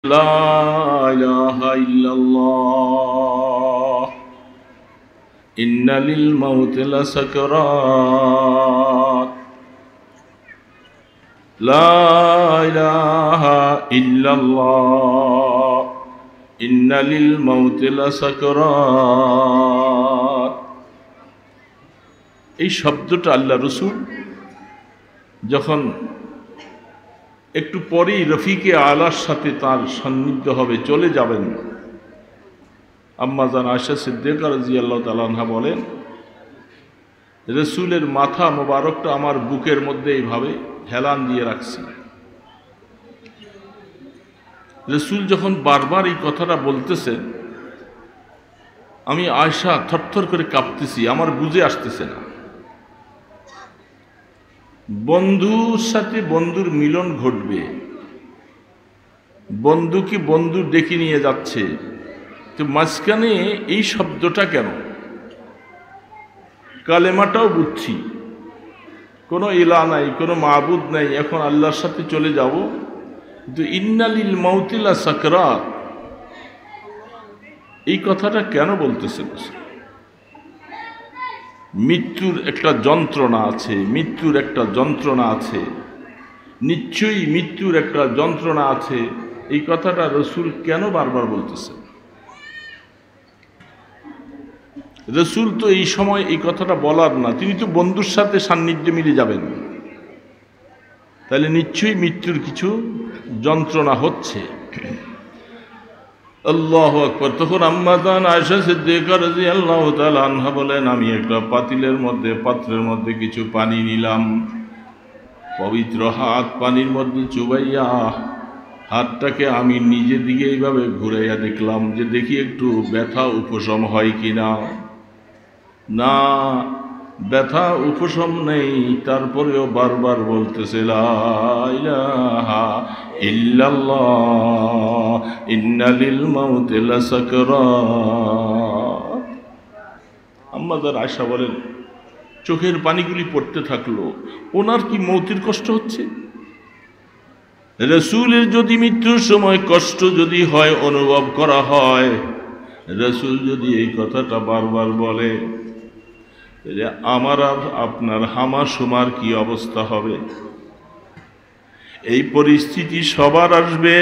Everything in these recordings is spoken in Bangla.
لا إله إلا الله إن للموت لسكرات لا إله إلا الله إن للموت لسكرات এই শব্দটা আল্লাহ রসুল যখন একটু পরেই রফিকে আলার সাথে তার সান্নিধ্য হবে, চলে যাবেন, আম্মা জান আয়েশা সিদ্দিকা রাদিয়াল্লাহু তাআলা আনহা বলেন, রসুলের মাথা মোবারকটা আমার বুকের মধ্যে এইভাবে হেলান দিয়ে রাখছি। রসুল যখন বারবার এই কথাটা বলতেছেন, আমি আয়েশা থরথর করে কাঁপতেছি, আমার বুঝে আসতেছে না। বন্ধুর সাথে বন্ধুর মিলন ঘটবে, বন্ধুকে বন্ধু ডেকে নিয়ে যাচ্ছে, তো মাঝখানে এই শব্দটা কেন? কালেমাটাও বুঝছি, কোনো ইলা নাই, কোনো মাবুদ নাই, এখন আল্লাহর সাথে চলে যাব, কিন্তু ইন্নালিল মাউতি লাসাকরাত, এই কথাটা কেন বলতেছে? মৃত্যুর একটা যন্ত্রণা আছে, মৃত্যুর একটা যন্ত্রণা আছে, নিশ্চয়ই মৃত্যুর একটা যন্ত্রণা আছে, এই কথাটা রসুল কেন বারবার বলতেছে? রসুল তো এই সময় এই কথাটা বলার না, তিনি তো বন্ধুর সাথে সান্নিধ্যে মিলে যাবেন, তাহলে নিশ্চয়ই মৃত্যুর কিছু যন্ত্রণা হচ্ছে। আল্লাহু আকবার। তখন আম্মা জান আয়েশা সিদ্দিকা রাদিয়াল্লাহু তাআলা আনহা বলেন, আমি একটা পাত্রের মধ্যে কিছু পানি নিলাম, পবিত্র হাত পানির মধ্যে চুবাইয়া হাতটাকে আমি নিজের দিকে এইভাবে ঘুরাইয়া দেখলাম, যে দেখি একটু ব্যথা উপশম হয় কিনা। না, ব্যথা উপশম নেই, তারপরেও বারবার বলতেছে লা ইলাহা ইল্লাল্লাহ ইন্না লিল মাউতি লাসাকরাত। আম্মা জান আয়েশা বলেন, চোখের পানিগুলি পড়তে থাকলো, ওনার কি মৌতের কষ্ট হচ্ছে? রসুলের যদি মৃত্যুর সময় কষ্ট যদি হয়, অনুভব করা হয়, রসুল যদি এই কথাটা বারবার বলে, আমার আর আপনার হামাশুমার কি অবস্থা হবে? এই পরিস্থিতি সবার আসবে।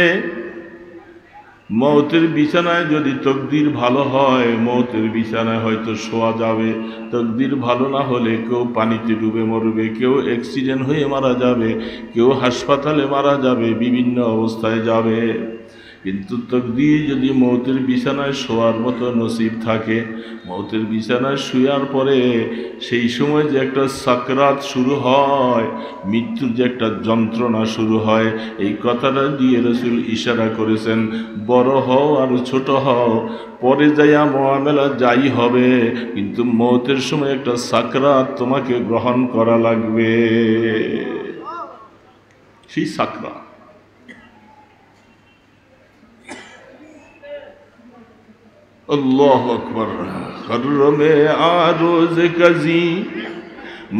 মৌতের বিছানায় যদি তকদির ভালো হয়, মৌতের বিছানায় হয়তো শোয়া যাবে, তকদির ভালো না হলে কেউ পানিতে ডুবে মরবে, কেউ অ্যাক্সিডেন্ট হয়ে মারা যাবে, কেউ হাসপাতালে মারা যাবে, বিভিন্ন অবস্থায় যাবে। কিন্তু তকদির যদি মৌতের বিছানায় শোয়ার মতো নসিব থাকে, মৌতের বিছানায় শুয়ার পরে সেই সময় যে একটা সাকরাত শুরু হয়, মৃত্যুর যে একটা যন্ত্রণা শুরু হয়, এই কথাটা দিয়ে রসুল ইশারা করেছেন, বড় হও আর ছোট হও, পরে যাইয়া মুআমেলা যাই হবে, কিন্তু মৌতের সময় একটা সাকরাত তোমাকে গ্রহণ করা লাগবে। সেই সাকরাত अल्लाहु अकबर। खर्रमे आरोज कजी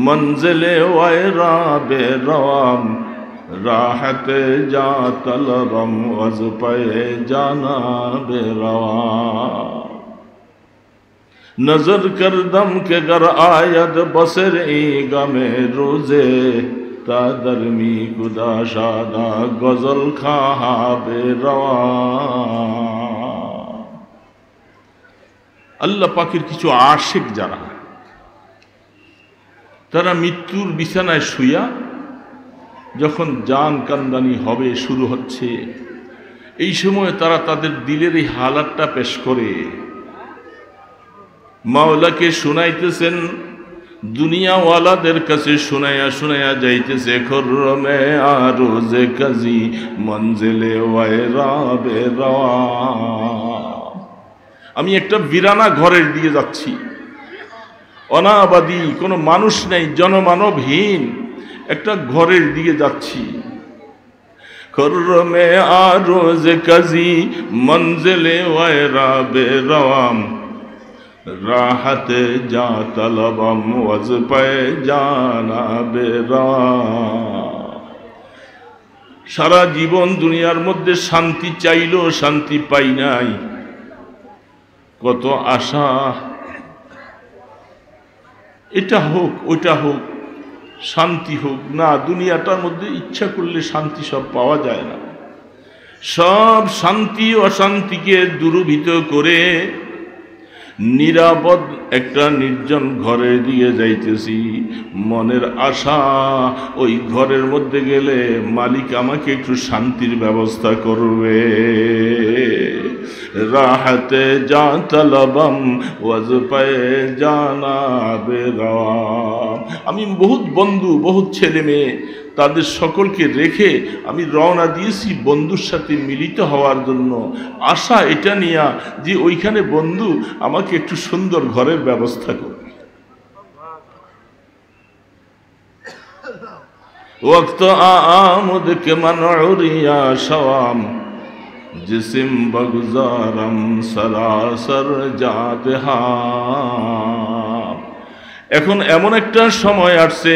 मंजिले वायरा बेरवाम राहत जा तलबम वज पे जाना बेरवाम नजर करदम के गर आयद बसर ई गमे रोजे ता दरमी खुदा शादा गजल खा बेरवाम। আল্লাহ পাকের কিছু আশিক যারা, তারা মৃত্যুর বিছানায় শুইয়া যখন জান কান্দানি হবে শুরু হচ্ছে, এই সময় তারা তাদের দিলের এই হালাতটা পেশ করে মাওলাকে শুনাইতেছেন, দুনিয়াওয়ালাদের কাছে শুনাইয়া শুনাইয়া যাইতেছে, খর্রমে আরোজে কাজী মঞ্জিলে ওয়ায়রা বেরওয়া। আমি একটা বিরানা ঘরের দিকে যাচ্ছি, অনাবাদী, কোনো মানুষ নেই, জনমানবহীন একটা ঘরের দিকে যাচ্ছি। খর্রমে আরোজে কাজী মঞ্জিলে ওয়ায়রা বেরওয়াম রাহতে যা তলবম ওয়াজ পে জানা বেরওয়াম। সারা জীবন দুনিয়ার মধ্যে শান্তি চাইলো, শান্তি পাই নাই। কত আশা, এটা হোক ওটা হোক, শান্তি হোক না। দুনিয়াটার মধ্যে ইচ্ছা করলে শান্তি সব পাওয়া যায় না। সব শান্তি অশান্তিকে দূরীভূত করে নিরাপদ একটা নির্জন ঘরে দিয়ে যাইতেছি। মনের আশা ওই ঘরের মধ্যে গেলে মালিক আমাকে একটু শান্তির ব্যবস্থা করবে। রাহতে যা তলবম ওয়াজ পায়ে জানা বেরাম। আমি বহুত বন্ধু, বহুত ছেলে মেয়ে, তাদের সকলকে রেখে আমি রওনা দিয়েছি বন্ধুর সাথে মিলিত হওয়ার জন্য। আশা এটা নিয়া যে ওইখানে বন্ধু আমাকে একটু সুন্দর ঘরের ব্যবস্থা করবে। ওয়াক্ত আমদ কে মনউরিয়া শাম জিসম বগুজারম সরাসর জাদহা। এখন এমন একটা সময় আসছে,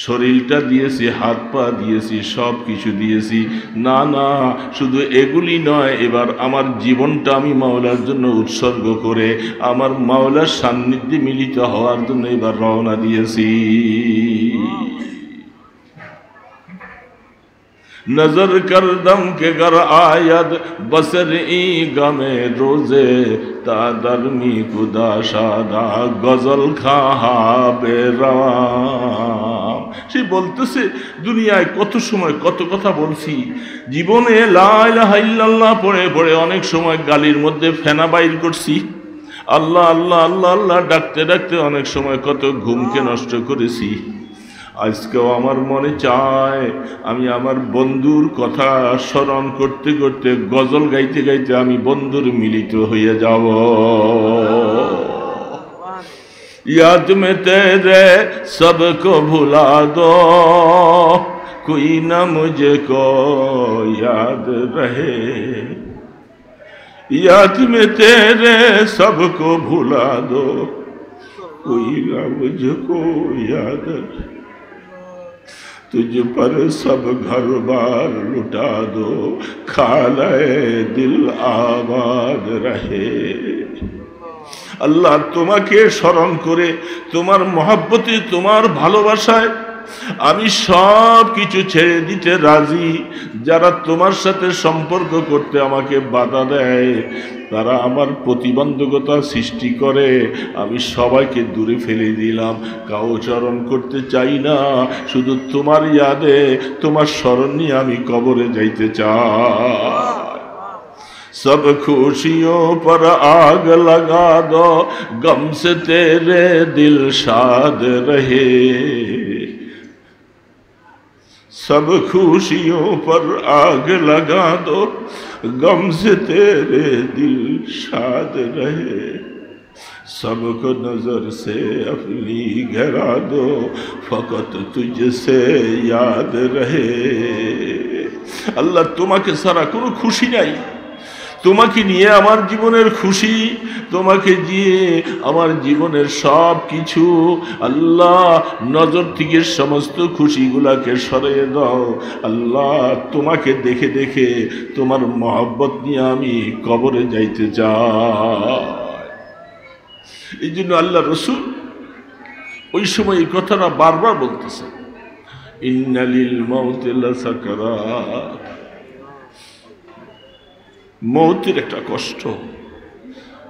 শরীরটা দিয়েছি, হাত পা দিয়েছি, সব কিছু দিয়েছি, না না শুধু এগুলি নয়, এবার আমার জীবনটা আমি মাওলার জন্য উৎসর্গ করে আমার মাওলার সান্নিধ্যে মিলিত হওয়ার জন্য এবার রওনা দিয়েছি। नजर कर दम के गर आयद बसर ई गमे रोजे ता दरमी खुदा शादा गजल खाहा बेराम। সে বলতেছে দুনিয়ায় কত সময় কত কথা বলছি, জীবনে লা ইলাহা ইল্লাল্লাহ পড়ে পড়ে অনেক সময় গালির মধ্যে ফেনা বাইর করছি, আল্লাহ আল্লাহ আল্লাহ আল্লাহ ডাকতে ডাকতে অনেক সময় কত ঘুমকে নষ্ট করেছি। আজকেও আমার মনে চায় আমি আমার বন্ধুর কথা স্মরণ করতে করতে গজল গাইতে গাইতে আমি বন্ধুর মিলিত হয়ে যাব। याद में तेरे सबको भुला दो कोई न मुझको याद रहे। याद में तेरे सबको भुला दो कोई न मुझको याद रहे। तुझ पर सब घर बार लुटा दो खाले दिल आबाद रहे। আল্লাহ তোমাকে স্মরণ করে তোমার মহব্বতে তোমার ভালোবাসায় আমি সব কিছু ছেড়ে দিতে রাজি। যারা তোমার সাথে সম্পর্ক করতে আমাকে বাধা দেয়, তারা আমার প্রতিবন্ধকতা সৃষ্টি করে, আমি সবাইকে দূরে ফেলে দিলাম। কাউচরণ করতে চাই না, শুধু তোমার ইয়াদে তোমার স্মরণ নিয়ে আমি কবরে যাইতে চাই। सब खुशियों पर आग लगा दो गम से तेरे दिल शाद रहे। सब खुशियों पर आग लगा दो गम से तेरे दिल शाद रहे। सबको नजर से अपनी गिरा दो फकत तुझसे याद रहे। अल्लाह तुम्हाके सारा कोनो खुशी नहीं, তোমাকে নিয়ে আমার জীবনের খুশি, তোমাকে দিয়ে আমার জীবনের সব কিছু। আল্লাহ নজর থেকে সমস্ত খুশিগুলাকে সরিয়ে দাও। আল্লাহ তোমাকে দেখে দেখে তোমার মহব্বত নিয়ে আমি কবরে যাইতে চাই। এই জন্য আল্লাহ রসুল ওই সময় এই কথাটা বারবার বলতেছে, ইন্নালিল মাউতি লাসাকারাত। মৌতের একটা কষ্ট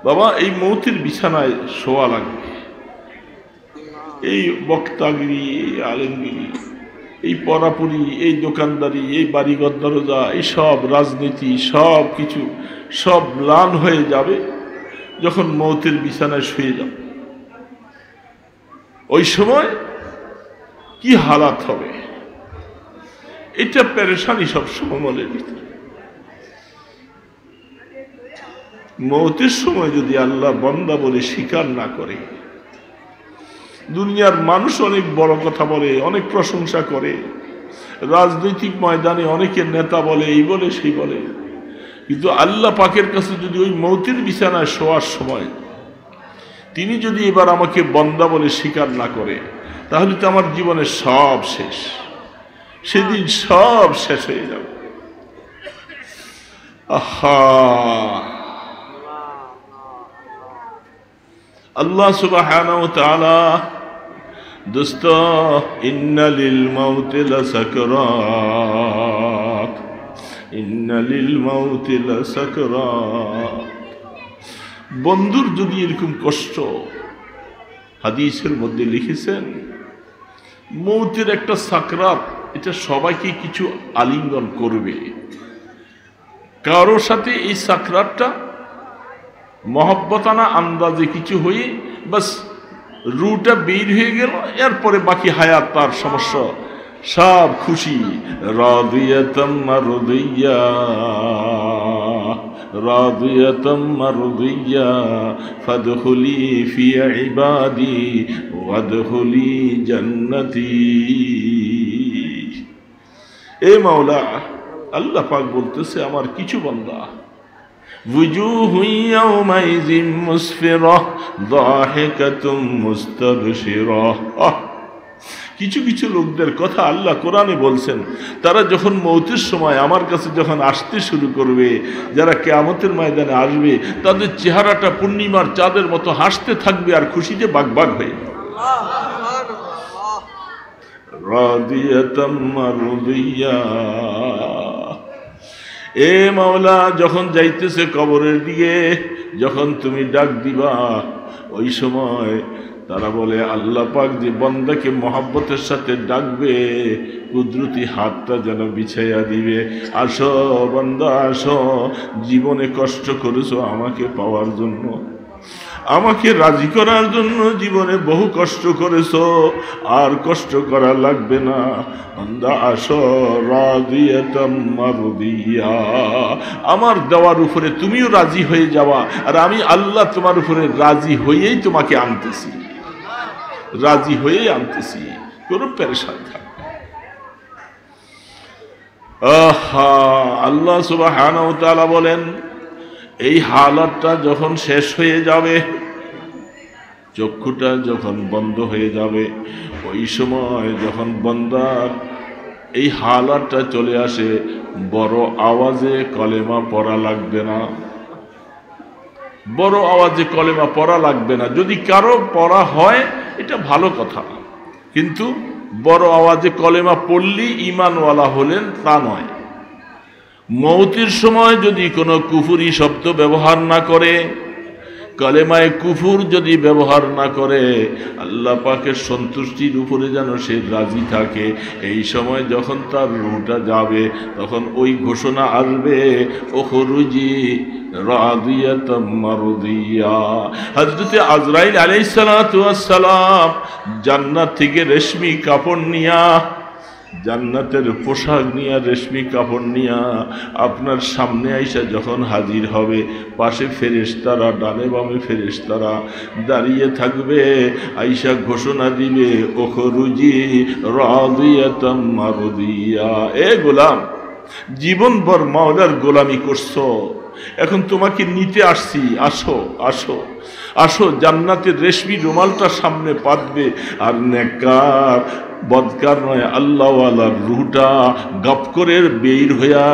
বাবা, এই মৌতের বিছানায় শোয়া লাগবে। এই বক্তাগিরি, এই আলেমগিরি, এই পড়াপুরি, এই দোকানদারি, এই বাড়িঘর দরজা, এই সব রাজনীতি, সব কিছু সব ম্লান হয়ে যাবে যখন মৌতের বিছানায় শুয়ে যাব। ওই সময় কি হালাত হবে, এটা পেরেশানি সবসময় মনের ভিতরে। মৌতের সময় যদি আল্লাহ বান্দা বলে স্বীকার না করে, দুনিয়ার মানুষ অনেক বড় কথা বলে, অনেক প্রশংসা করে, রাজনৈতিক ময়দানে অনেকের নেতা বলে, এই বলে সেই বলে, কিন্তু আল্লাহ পাকের কাছে যদি ওই মৌতের বিছানায় শোয়ার সময় তিনি যদি এবার আমাকে বান্দা বলে স্বীকার না করে, তাহলে তো আমার জীবনের সব শেষ। সেদিন সব শেষ হয়ে যাবে। আহা, আল্লাহ সুবহানাহু ওয়া তাআলা দোস্ত, ইন্না লিল মাউতি লাসাকরাত, ইন্না লিল মাউতি লাসাকরাত। বন্ধুর যদি এরকম কষ্ট, হাদিসের মধ্যে লিখেছেন মৌতের একটা সাকরাত, এটা সবাইকে কিছু আলিঙ্গন করবে। কারোর সাথে এই সাকরাতটা মহব্বতানা আন্দাজে কিছু হয়ে বাস রুটা বের হয়ে গেল, এরপরে বাকি হায়াত তার সমস্যা সব খুশি। রাদিয়াতাম মারদিয়া, রাদিয়াতাম মারদিয়া, ফাদখুলি ফি ইবাদি ওয়াদখুলি জান্নাতি। এ মাওলা, আল্লাহ পাক বলতেছে আমার কিছু বান্দা, وجوه يومئذ مسفرة ضاحكة مستبشرة। কিছু কিছু লোকদের কথা আল্লাহ কোরআনে বলছেন, তারা যখন মৌতের সময় আমার কাছে যখন আসতে শুরু করবে, যারা কিয়ামতের ময়দানে আসবে, তাদের চেহারাটা পূর্ণিমার চাঁদের মতো হাসতে থাকবে আর খুশিতে বাগবাগ হয়ে। রাদিয়াতাম মারদিয়া। এ মাওলা, যখন যাইতেছে কবরের দিকে, যখন তুমি ডাক দিবা, ওই সময় তারা বলে আল্লাহ পাক যে বান্দাকে মহব্বতের সাথে ডাকবে, কুদরতি হাতটা যেন বিছাইয়া দিবে। আসো বান্দা আসো, জীবনে কষ্ট করেছো আমাকে পাওয়ার জন্য, আমাকে রাজি করার জন্য জীবনে বহু কষ্ট করেছো, আর কষ্ট করা লাগবে না। বান্দা আসো, রাদিয়াতাম মারদিয়া। আমার দেওয়ার উপরে তুমিও রাজি হয়ে যাওয়া, আর আমি আল্লাহ তোমার উপরে রাজি হয়েই তোমাকে আনতেছি, রাজি হয়েই আনতেছি, কোনো পেরেশান থাকবে। আহা, আল্লাহ সুবহানাহু ওয়া তাআলা বলেন এই হালাতটা যখন শেষ হয়ে যাবে, চক্ষুটা যখন বন্ধ হয়ে যাবে, ওই সময় যখন বান্দার এই হালাতটা চলে আসে, বড় আওয়াজে কলেমা পড়া লাগবে না, বড় আওয়াজে কলেমা পড়া লাগবে না। যদি কারো পড়া হয় এটা ভালো কথা, কিন্তু বড় আওয়াজে কলেমা পড়লেই ঈমানওয়ালা হলেন তা নয়। মৌতের সময় যদি কোনো কুফরি শব্দ ব্যবহার না করে, কালেমায়ে কুফুর যদি ব্যবহার না করে, আল্লাহ পাকের সন্তুষ্টির উপরে যেন সে রাজি থাকে। এই সময় যখন তার রূহটা যাবে, তখন ওই ঘোষণা আসবে, ওখরুজি রাদিয়াতাম মারদিয়া। হযরতে আজরাইল আলাইহিস সালাতু ওয়াস সালাম জান্নাত থেকে রেশমি কাপড় নিয়া, জান্নাতের পোশাক নিয়া, রেশমি কাপড় নিয়া আপনার সামনে আইসা যখন হাজির হবে, পাশে ফেরেশতারা, ডানে বামে ফেরেশতারা দাঁড়িয়ে থাকবে, আইসা ঘোষণা দিবে, ওখরুজি রাদিয়াতাম মারদিয়া। এ গোলাম, জীবনভর মাওলার গোলামি করছো, এখন তোমাকে নিতে আসছি, আসো আসো আসো। জান্নাতের রেশমি রুমালটা সামনে পাতবে, আর নেককার বদকার নয় আল্লাহওয়ালার রুহটা গপ করে বের হইয়া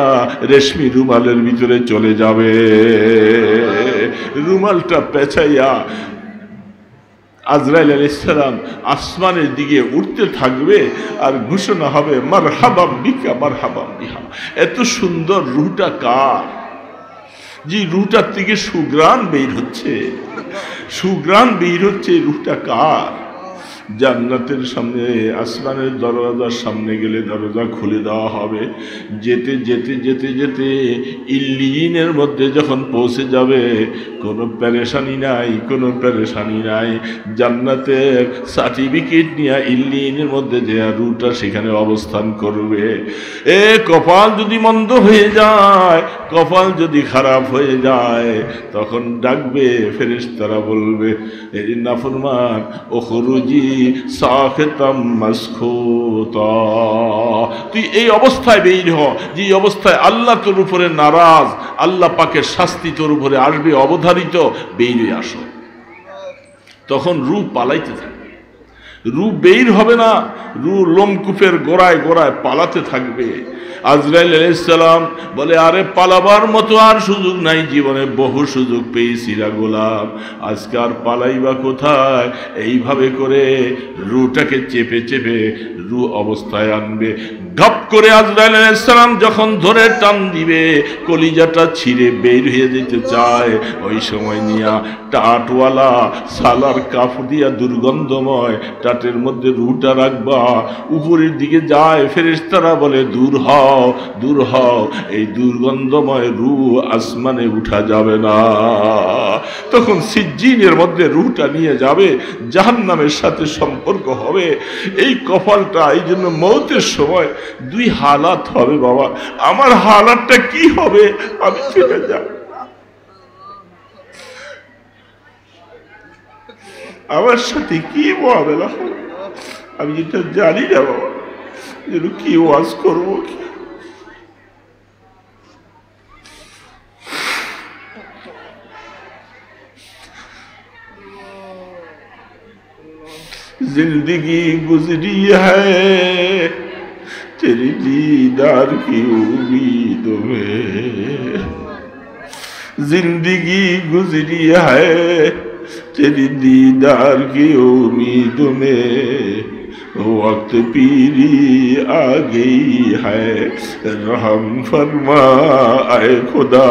রেশমি রুমালের ভিতরে চলে যাবে। রুমালটা পেঁচাইয়া আজরাইল আলাইহিস সালাম আসমানের দিকে উঠতে থাকবে, আর ঘোষণা হবে, মারহাবাম বিকা মারহাবাম বিহা। এত সুন্দর রুহটা কার? যে রুহটার থেকে সুগ্রাণ বের হচ্ছে, সুগ্রাণ বের হচ্ছে, রুহটা কার? জান্নাতের সামনে, আসমানের দরজার সামনে গেলে দরজা খুলে দেওয়া হবে। যেতে যেতে যেতে যেতে ইল্লিয়িনের মধ্যে যখন পৌঁছে যাবে, কোনো পেরেশানি নাই, কোনো পেরেশানি নাই। জান্নাতের সার্টিফিকেট নিয়ে ইল্লিয়িনের মধ্যে যে রুহটা সেখানে অবস্থান করবে। এ কপাল যদি মন্দ হয়ে যায়, কপাল যদি খারাপ হয়ে যায়, তখন ডাকবে, ফেরেশতারা বলবে, এই নাফরমান ওখরুজি সাখিতাম মাসখুতা। তুই এই অবস্থায় বের হ, যে অবস্থায় আল্লাহ তোর উপরে নারাজ, আল্লাহ পাকের শাস্তি তোর উপরে আসবে অবধারিত, বের হয়ে আসো। তখন রূহ পালাইতে থাকবে, রূহ বের হবে না, রূহ লোমকূপের গোড়ায় গোড়ায় পালাতে থাকবে। আজরাইল আলাইহিস সালাম বলে, আরে পালাবার মতো আর সুযোগ নাই, জীবনে বহু সুযোগ পেয়েছি রা গোলাম, আজকে আর পালাইবা কোথায়। এইভাবে করে রূহটাকে চেপে চেপে রূহ অবস্থায় আনবে। ঢপ করে আজরাইল আলাইহিস সালাম যখন ধরে টান দিবে, কলিজাটা ছিঁড়ে বের হয়ে যেতে চায়, ওই সময় নিয়া টাটওয়ালা সালার কাপড় দিয়া দুর্গন্ধময় টাটের মধ্যে রূহটা রাখবা, উপরের দিকে যায়, ফেরেশতারা বলে দূর হও দূর হও, এই দুর্গন্ধময় রূহ আসমানে উঠা যাবে না। তখন সিজ্জিনের মধ্যে রূহটা নিয়ে যাবে, জাহান্নামের সাথে সম্পর্ক হবে। এই কপালটা, এই জন্য মৌতের সময় দুই হালাত হবে বাবা। আমার হালাতটা কি হবে আমি চলে যাব, আমার সাথে কি মহাবেলা হবে আমি যেটা জানি না বাবা, যেন কি ওয়াজ করবো। जिंदगी गुजरी है तेरी दीदार की उम्मीदों में, जिंदगी गुजरी है तेरी दीदार की उम्मीदों में, वक्त पीरी आ गई है रहम फरमा ऐ खुदा,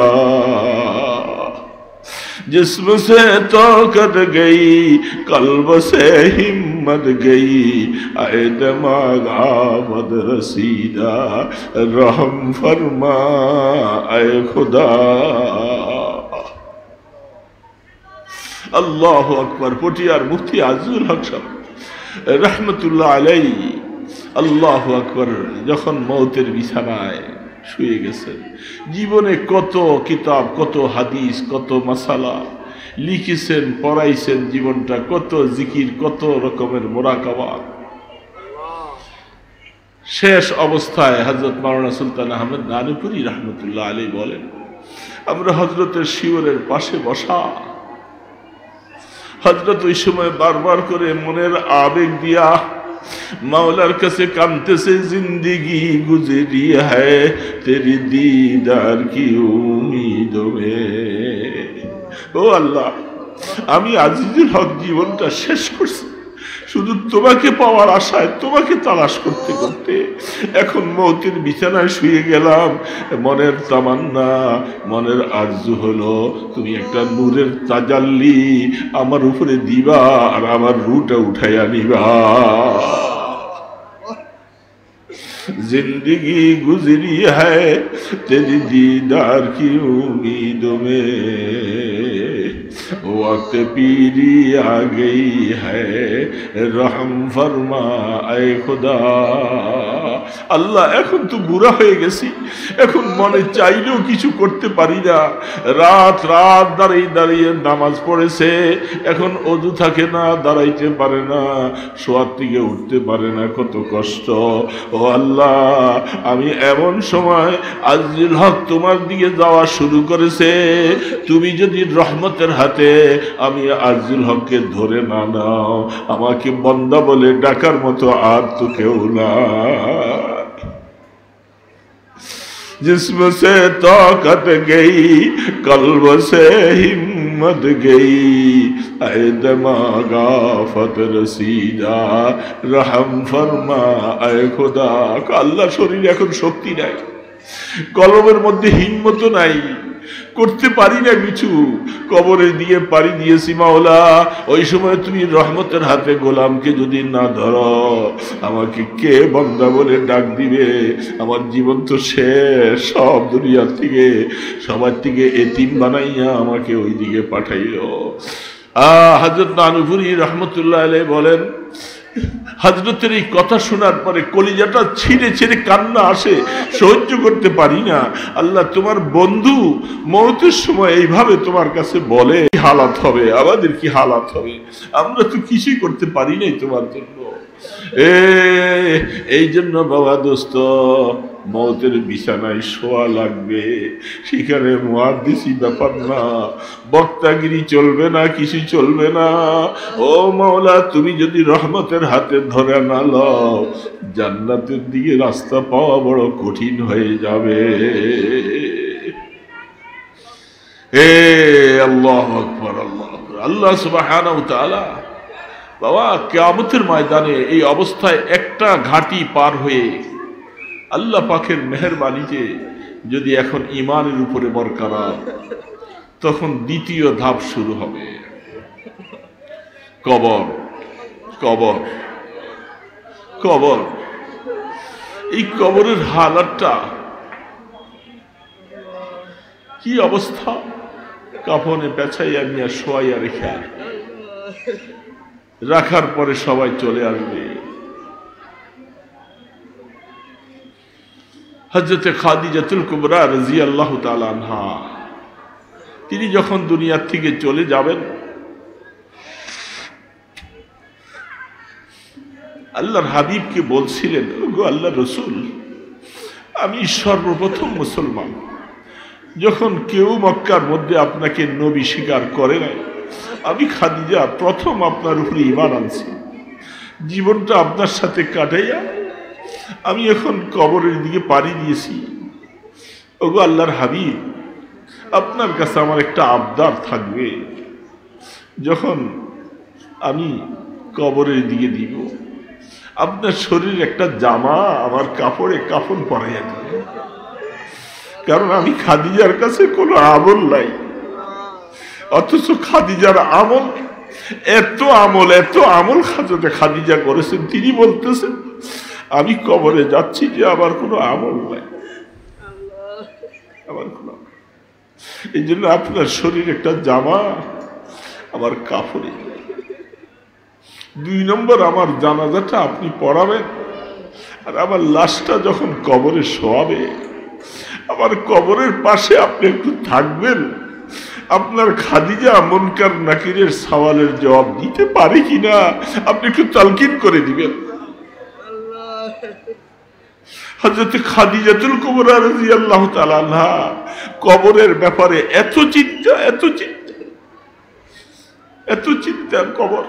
जिस्म से ताकत गई कल्ब से हिम्मत गई, ऐ दिमाग आमद रसीदा रहम फरमा ऐ खुदा। আল্লাহু আকবার। পটিয়ার মুফতি আজিজুল হক সাহেব রহমতুল্লাহ আলাইহি, আল্লাহু আকবার, যখন মৌতের বিছানায় শুয়ে গেছেন, জীবনে কত কিতাব, কত হাদিস, কত মাসালা লিখেছেন, পড়াইছেন, জীবনটা কত জিকির, কত রকমের মোরাকাবাত। শেষ অবস্থায় হযরত মাওলানা সুলতান আহমদ নানুপুরি রহমতুল্লাহ আলাইহি বলেন, আমরা হযরতের শিওরের পাশে বসা, হযরত ওই সময় বারবার করে মনের আবেগ দিয়া মাওলার কাছে কাঁদতেছে, জিন্দেগি গুজরি হ্যায় তেরি দীদার কি উম্মীদোं में। ও আল্লাহ, আমি আজিজুল হক জীবনটা শেষ করছি শুধু তোমাকে পাওয়ার আশায়, তোমাকে তালাশ করতে করতে। এখন মৌতের বিছানায় শুয়ে গেলাম, মনের তামান্না, মনের আরজু হলো তুমি একটা নূরের তাজাল্লি আমার উপরে দিবা আর আমার রূহটা উঠাইয়া নিবা। जिंदगी गुजरी है तेरी दीदार की उम्मीदों में, वक्त पीरी आ गई है रहम फरमा ऐ खुदा। আল্লাহ, এখন তো বুড়া হয়ে গেছি, এখন মনে চাইলেও কিছু করতে পারি না। রাত রাত দাঁড়িয়ে দাঁড়িয়ে নামাজ পড়েছে, এখন অজু থাকে না, দাঁড়াইতে পারে না, শোয়ার থেকে উঠতে পারে না, কত কষ্ট। ও আল্লাহ, আমি এমন সময় আজিজুল হক তোমার দিকে যাওয়া শুরু করেছে, তুমি যদি রহমতের হাতে আমি আজিজুল হককে ধরে না নাও, আমাকে বন্দা বলে ডাকার মতো আর তো কেউ না। जिस्म से ताकत गई कल्ब से हिम्मत गई, ऐ दिमाग आफत रसीदा रहम फरमा ऐ खुदा। আল্লাহ, শরীরে এখন শক্তি নাই, কলবের মধ্যে হিম্মত নাই, করতে পারি না কিছু, কবরে দিয়ে পাড়ি দিয়েছি মাওলা। ওই সময় তুমি রহমতের হাতে গোলামকে যদি না ধরো, আমাকে কে বান্দা বলে ডাক দিবে? আমার জীবন তো শেষ, সব দুনিয়ার থেকে সবার থেকে এতিম বানাইয়া আমাকে ওই দিকে পাঠাইও। হযরত নানুপুরি রহমতুল্লাহ আলাইহি বলেন, হযরতের এই কথা শোনার পরে কলিজাটা ছিঁড়ে ছিঁড়ে কান্না আসে, সহ্য করতে পারি না। আল্লাহ, তোমার বন্ধু মওতের সময় এইভাবে তোমার কাছে বলে, কি হালাত হবে, আমাদের কি হালাত হবে? আমরা তো কিছুই করতে পারি নাই তোমার জন্য। এই জন্য বাবা দোস্ত, মওতের বিছানায় শোয়া লাগবে, সেখানে মুহাদ্দিসি ব্যাপার না, বক্তাগিরি চলবে না, কিছু চলবে না। ও মাওলা, তুমি যদি রহমতের হাতে ধরে না লও, জান্নাতের দিকে রাস্তা পাওয়া বড় কঠিন হয়ে যাবে। হে আল্লাহু আকবার, আল্লাহু আকবার। আল্লাহ সুবহানাহু ওয়া তাআলা বাবা কিয়ামতের ময়দানে এই অবস্থায় একটা ঘাটি পার হয়ে আল্লাহ পাকের মেহেরবানিতে যদি এখন ঈমানের উপরে বরকরার, তখন দ্বিতীয় ধাপ শুরু হবে, কবর। কবর কবর এই কবরের হালাতটা কি অবস্থা? কাফনে পেঁচাইয়া নিয়ে শোয়াইয়া রেখে রাখার পরে সবাই চলে আসবে। হযরতে খাদিজাতুল কুবরা রাদিয়াল্লাহু তাআলা আনহা, তিনি যখন দুনিয়ার থেকে চলে যাবেন, আল্লাহর হাবিবকে বলছিলেন, ওগো আল্লাহর রাসূল, আমি সর্বপ্রথম মুসলমান। যখন কেউ মক্কার মধ্যে আপনাকে নবী স্বীকার করে নাই, আমি খাদিজা প্রথম আপনার উপরে ঈমান আনছি। জীবনটা আপনার সাথে কাটাইয়া আমি এখন কবরের দিকে পাড়ি দিয়েছি। ওগো আল্লাহর হাবিব, আপনার কাছে আমার একটা আবদার থাকবে, যখন আমি কবরের দিকে দিব, আপনার শরীরে একটা জামা আমার কাপড়ে কাফন পরাইয়া দিবে। কারণ আমি খাদিজার কাছে কোনো আমল নাই, অথচ খাদিজার আমল এত আমল হযরতে খাদিজা করেছেন। তিনি বলতেছেন, আমি কবরে যাচ্ছি যে আমার কোনো আমল নাই, আমার কোনো, এই জন্য আপনার শরীরে একটা জামা আমার কাপড়ে। 2 নম্বর, আমার জানাজাটা আপনি পড়াবেন, আর আমার লাশটা যখন কবরে শোয়াবে, আমার কবরের পাশে আপনি একটু থাকবেন। আপনার খাদিজা মুনকার নাকিরের সওয়ালের জবাব দিতে পারে কিনা আপনি একটু তালকিন করে দিবেন। হযরত খাদিজাতুল কুবরা রাদিয়াল্লাহু তাআলা আনহা কবরের ব্যাপারে এত চিন্তা কবর।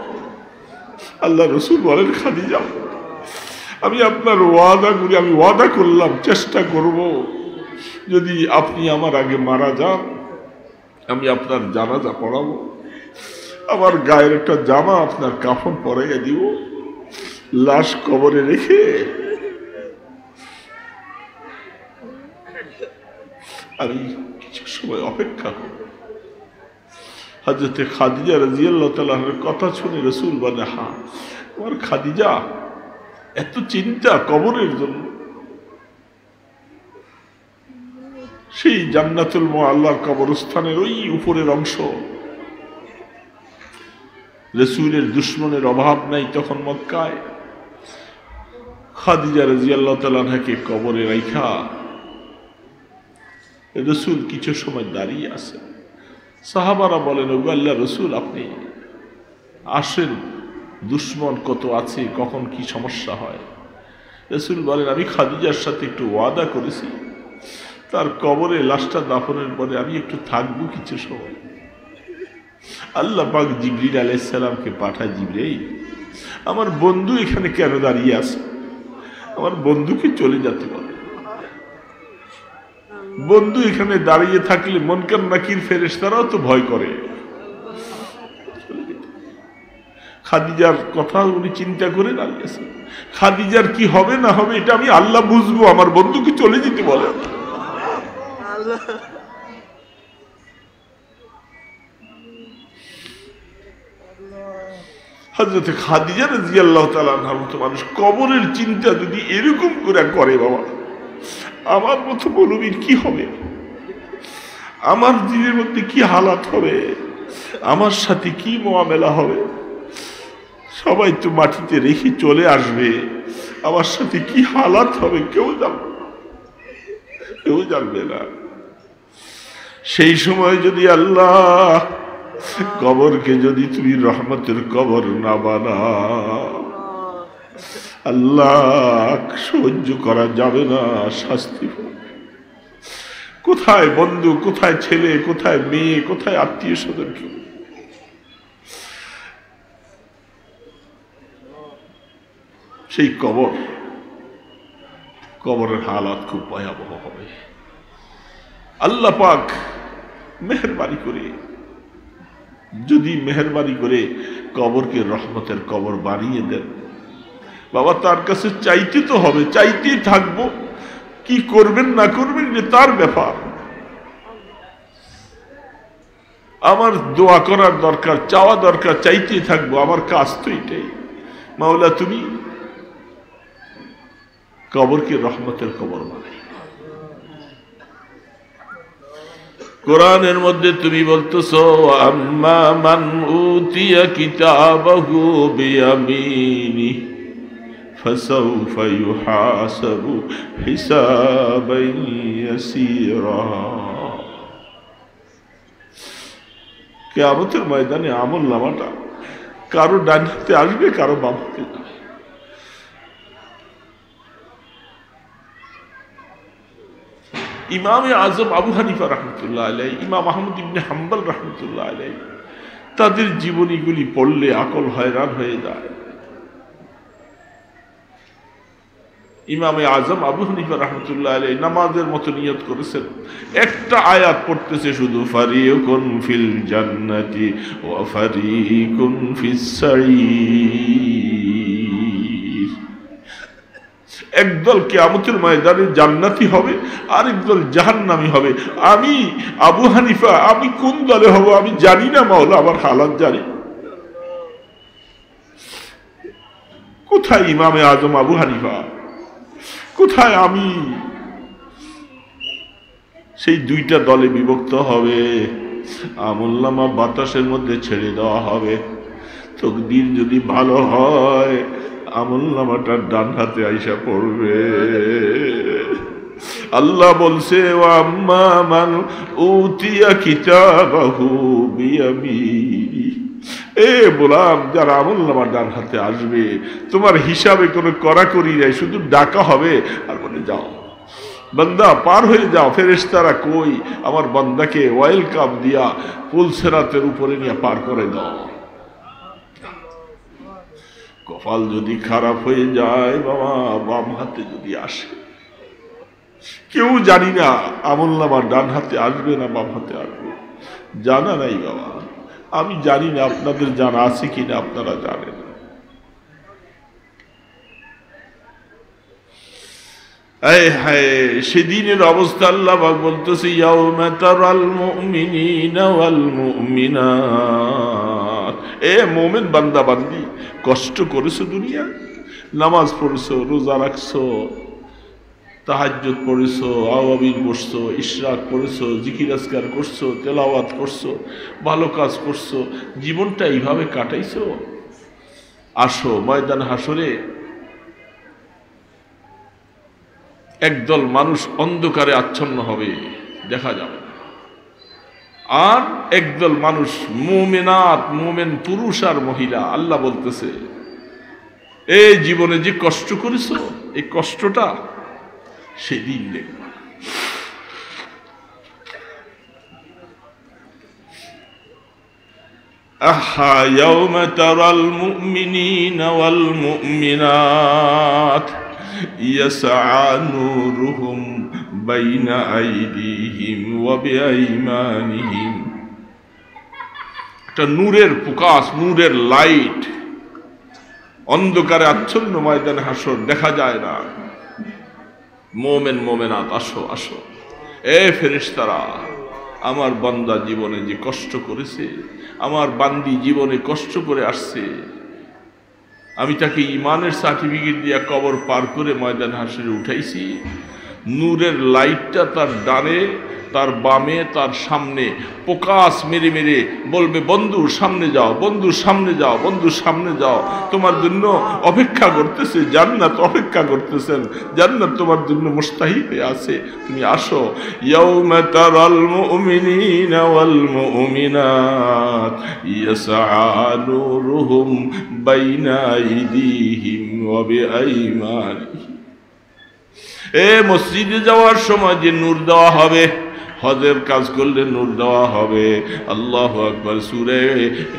আল্লাহ রাসূল বলেন, খাদিজা, আমি আপনার আমি ওয়াদা করলাম, চেষ্টা করব, যদি আপনি আমার আগে মারা যান, আমি আপনার জানাজা পড়াবো, আমার গায়ের একটা জামা আপনার কাফন পরাইয়া দিব, লাশ কবরে রেখে আমি কিছু সময় অপেক্ষা করব। হযরতে খাদিজা রাদিয়াল্লাহু তাআলা আনহার কথা শুনে রাসূল বলে, হ্যাঁ, আমার খাদিজা এত চিন্তা কবরের জন্য। সেই জান্নাতুল মুআল্লার কবরস্থানের ওই উপরের অংশ, রাসূলের দুশমনের অভাব নাই তখন মক্কায়। খাদিজা রাদিয়াল্লাহু তাআলা আনহাকে কবরে রাইখা রাসূল কিছু সময় দাঁড়িয়ে আছে। সাহাবারা বলেন, ওগো আল্লাহর রাসূল, আপনি আসেন, দুশমন কত আছে, কখন কি সমস্যা হয়। রাসূল বলেন, আমি খাদিজার সাথে একটু ওয়াদা করেছি, তার কবরে লাশটা দাফনের পরে আমি একটু থাকবো কিছু সময়। আল্লাহ পাক জিবরিল আলাইহিস সালামকে পাঠায়, জিবরাইল, আমার বন্ধু এখানে কেন দাঁড়িয়ে আছে, আমার বন্ধুকে চলে যেতে বলে। বন্ধু এখানে দাঁড়িয়ে থাকলে মুনকার নাকির ফেরেশতারাও তো ভয় করে। খাদিজার কথা উনি চিন্তা করে দাঁড়িয়েছেন, খাদিজার কি হবে না হবে এটা আমি আল্লাহ বুঝবো, আমার বন্ধুকে চলে যেতে বলে। হযরত খাদিজা রাদিয়াল্লাহু তাআলা আনহার মতো মানুষ কবরের চিন্তা যদি এরকম করে বাবা, আমার মতো মৌলবীর কি হবে, আমার দিনের মধ্যে কি হালাত হবে, আমার সাথে কি মুআমেলা হবে। সবাই তো মাটিতে রেখে চলে আসবে, আমার সাথে কি হালাত হবে কেউ জানবে না। সেই সময় যদি আল্লাহ কবরকে যদি তুমি রহমতের কবর না বানাও, আল্লাহ সহ্য করা যাবে না, শাস্তি হবে। কোথায় বন্ধু, কোথায় ছেলে, কোথায় মেয়ে, কোথায় আত্মীয় স্বজন? কেউ সেই কবরের হালাত খুব ভয়াবহ হবে। আল্লাহ পাক মেহেরবানি করে, যদি মেহেরবানি করে কবরকে রহমতের কবর বানিয়ে দেন, বাবা তার কাছে চাইতে তো হবে, চাইতেই থাকবো। কি করবেন না করবেন যে তার ব্যাপার। আমার দোয়া করার দরকার, চাওয়া দরকার, চাইতেই থাকবো। আমার কাজ তো এটাই, মাওলা তুমি কবরকে রহমতের কবর বানাই। কোরআনের মধ্যে তুমি বলতেছো, আম্মা মান উতিয়া কিতাবাহু বিয়ামিনি ফাসাউফা ইউহাসাবু হিসাবান ইয়াসীরা। কিয়ামতের ময়দানে আমলনামাটা কারো ডান হাতে আসবে, কারো বাম হাতে যাবে। ইমামে আজম আবু হানিফা রহমতুল্লাহ আলাইহি, ইমাম আহমদ ইবনে হাম্বল রহমতুল্লাহ আলাইহি, তাদের জীবনীগুলি পড়লে আকল হয়রান হয়ে যায়। ইমামে আজম আবু হানিফা রহমতুল্লাহ আলাইহি নামাজের মতো নিয়ত করেছেন, একটা আয়াত পড়তেছে শুধু, ফারিকুন ফিল জান্নাতি ওয়া ফারিকুন ফিস সাঈর। একদল কিয়ামতের ময়দানে জান্নাতি হবে, আর একদল জাহান্নামী হবে। আমি আবু হানিফা, আমি কোন দলে হব আমি জানি না, মাওলা আমার হালাত জানি। কোথায় ইমামে আজম আবু হানিফা, কোথায় আমি? সেই দুইটা দলে বিভক্ত হবে। আমলনামা বাতাসের মধ্যে ছেড়ে দেওয়া হবে। তকদির যদি ভালো হয় আমলনামাটার ডান হাতে আইসা পড়বে। আল্লাহ বলছে, ওয়াম্মা মান উতিয়া কিতাবাহু বিয়ামিনি। এ গোলাম, যার আমলনামা ডান হাতে আসবে, তোমার হিসাবে কোনো কড়াকড়ি নাই, শুধু ডাকা হবে আর বলে যাও বান্দা, পার হয়ে যাও। ফেরেশতারা কই, আমার বান্দাকে ওয়েলকাম দিয়া পুলসেরাতের উপরে নিয়ে পার করে দাও। কপাল যদি খারাপ হয়ে যায় বাবা, বাম হাতে যদি আসে, কেউ জানি না আমলনামা ডান হাতে আসবে না বাম হাতে আসবে, জানা নাই বাবা। আমি জানি না, আপনাদের জানা আছে কিনা আপনারা জানেন। সেদিনের অবস্থা আল্লাহ পাক বলতেছে, ইয়াউমা তারাল মুমিনিনা ওয়াল মুমিনাত। এ মুমিন বান্দা বান্দি, কষ্ট করেছো দুনিয়া, নামাজ পড়েছো, রোজা রাখছো, তাহাজ্জুদ পড়েছো, আওয়াবিল পড়ছো, ইশরাক পড়েছো, জিকির আজকার করছো, তেলাওয়াত করছো, ভালো কাজ করছো, জীবনটা এইভাবে কাটাইছো। আসো ময়দান হাসরে, একদল মানুষ অন্ধকারে আচ্ছন্ন হবে, দেখা যাবে, আর একদল মানুষ মুমিনাত, মুমিন পুরুষ আর মহিলা। আল্লাহ বলতেছে, এই জীবনে যে কষ্ট করেছো, এই কষ্টটা সেদিন দেখবা। আহা ইয়াউমা তারাল মুমিনিনা ওয়াল মুমিনাত ইয়াসআ নূরুহুম বাইনা আইদিহিম ওয়া বিআইমানিহিম। একটা নূরের প্রকাশ, নূরের লাইট, অন্ধকারে আচ্ছন্ন ময়দানে হাসর, দেখা যায় না। মোমেন মোমেনাত, আসো আসো। এ ফেরেশতারা, আমার বান্দা জীবনে যে কষ্ট করেছে, আমার বান্দি জীবনে কষ্ট করে আসছে, আমি তাকে ইমানের সার্টিফিকেট দিয়া কবর পার করে ময়দান হাসরে উঠাইছি। নূরের লাইটটা তার ডানে, তার বামে, তার সামনে প্রকাশ মেরে মেরে বলবে, বন্ধু সামনে যাও, বন্ধু সামনে যাও, বন্ধু সামনে যাও, তোমার জন্য অপেক্ষা করতেছে, জান্নাত অপেক্ষা করতেছেন, জান্নাত তোমার জন্য মুস্তাহি হয়ে আছে, তুমি আসো। ইয়াউমা তারাল মুমিনিনা ওয়াল মুমিনাত ইয়াসআ নূরুহুম বাইনা আইদিহিম وبأيمانهم মসজিদে যাওয়ার সময় যে নূর দেওয়া হবে, হজের কাজ করলে নূর দেওয়া হবে, আল্লাহু আকবার, সূরা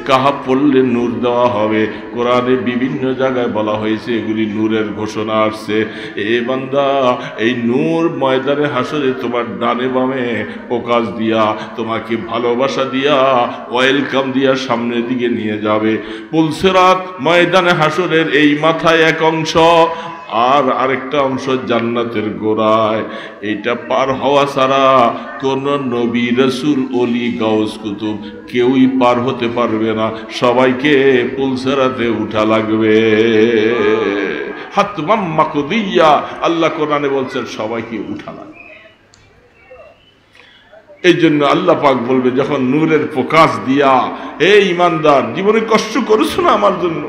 কাহাফ পড়লে নূর দেওয়া হবে। কোরআনে বিভিন্ন জায়গায় বলা হয়েছে এগুলি নূরের ঘোষণা আসছে। এ বান্দা, এই নূর ময়দানে হাসরে তোমার ডানে বামে প্রকাশ দিয়া, তোমাকে ভালোবাসা দিয়া, ওয়েলকাম দিয়া সামনের দিকে নিয়ে যাবে। পুলসিরাত ময়দানে হাসরের এই মাথায় এক অংশ, আর আরেকটা অংশ জান্নাতের গোড়ায়। এইটা পার হওয়া ছাড়া কোন নবী, রাসূল, ওলি, গাউস, কুতুব কেউই পার হতে পারবে না। সবাইকে পুলসিরাতে উঠা লাগবে, হাতমাম মাকদিয়া। আল্লাহ কোরআনে বলছেন সবাইকে উঠা লাগবে। এই জন্য আল্লাহ পাক বলবে যখন নূরের প্রকাশ দিয়া, হে ঈমানদার, জীবনে কষ্ট করেছো না আমার জন্য?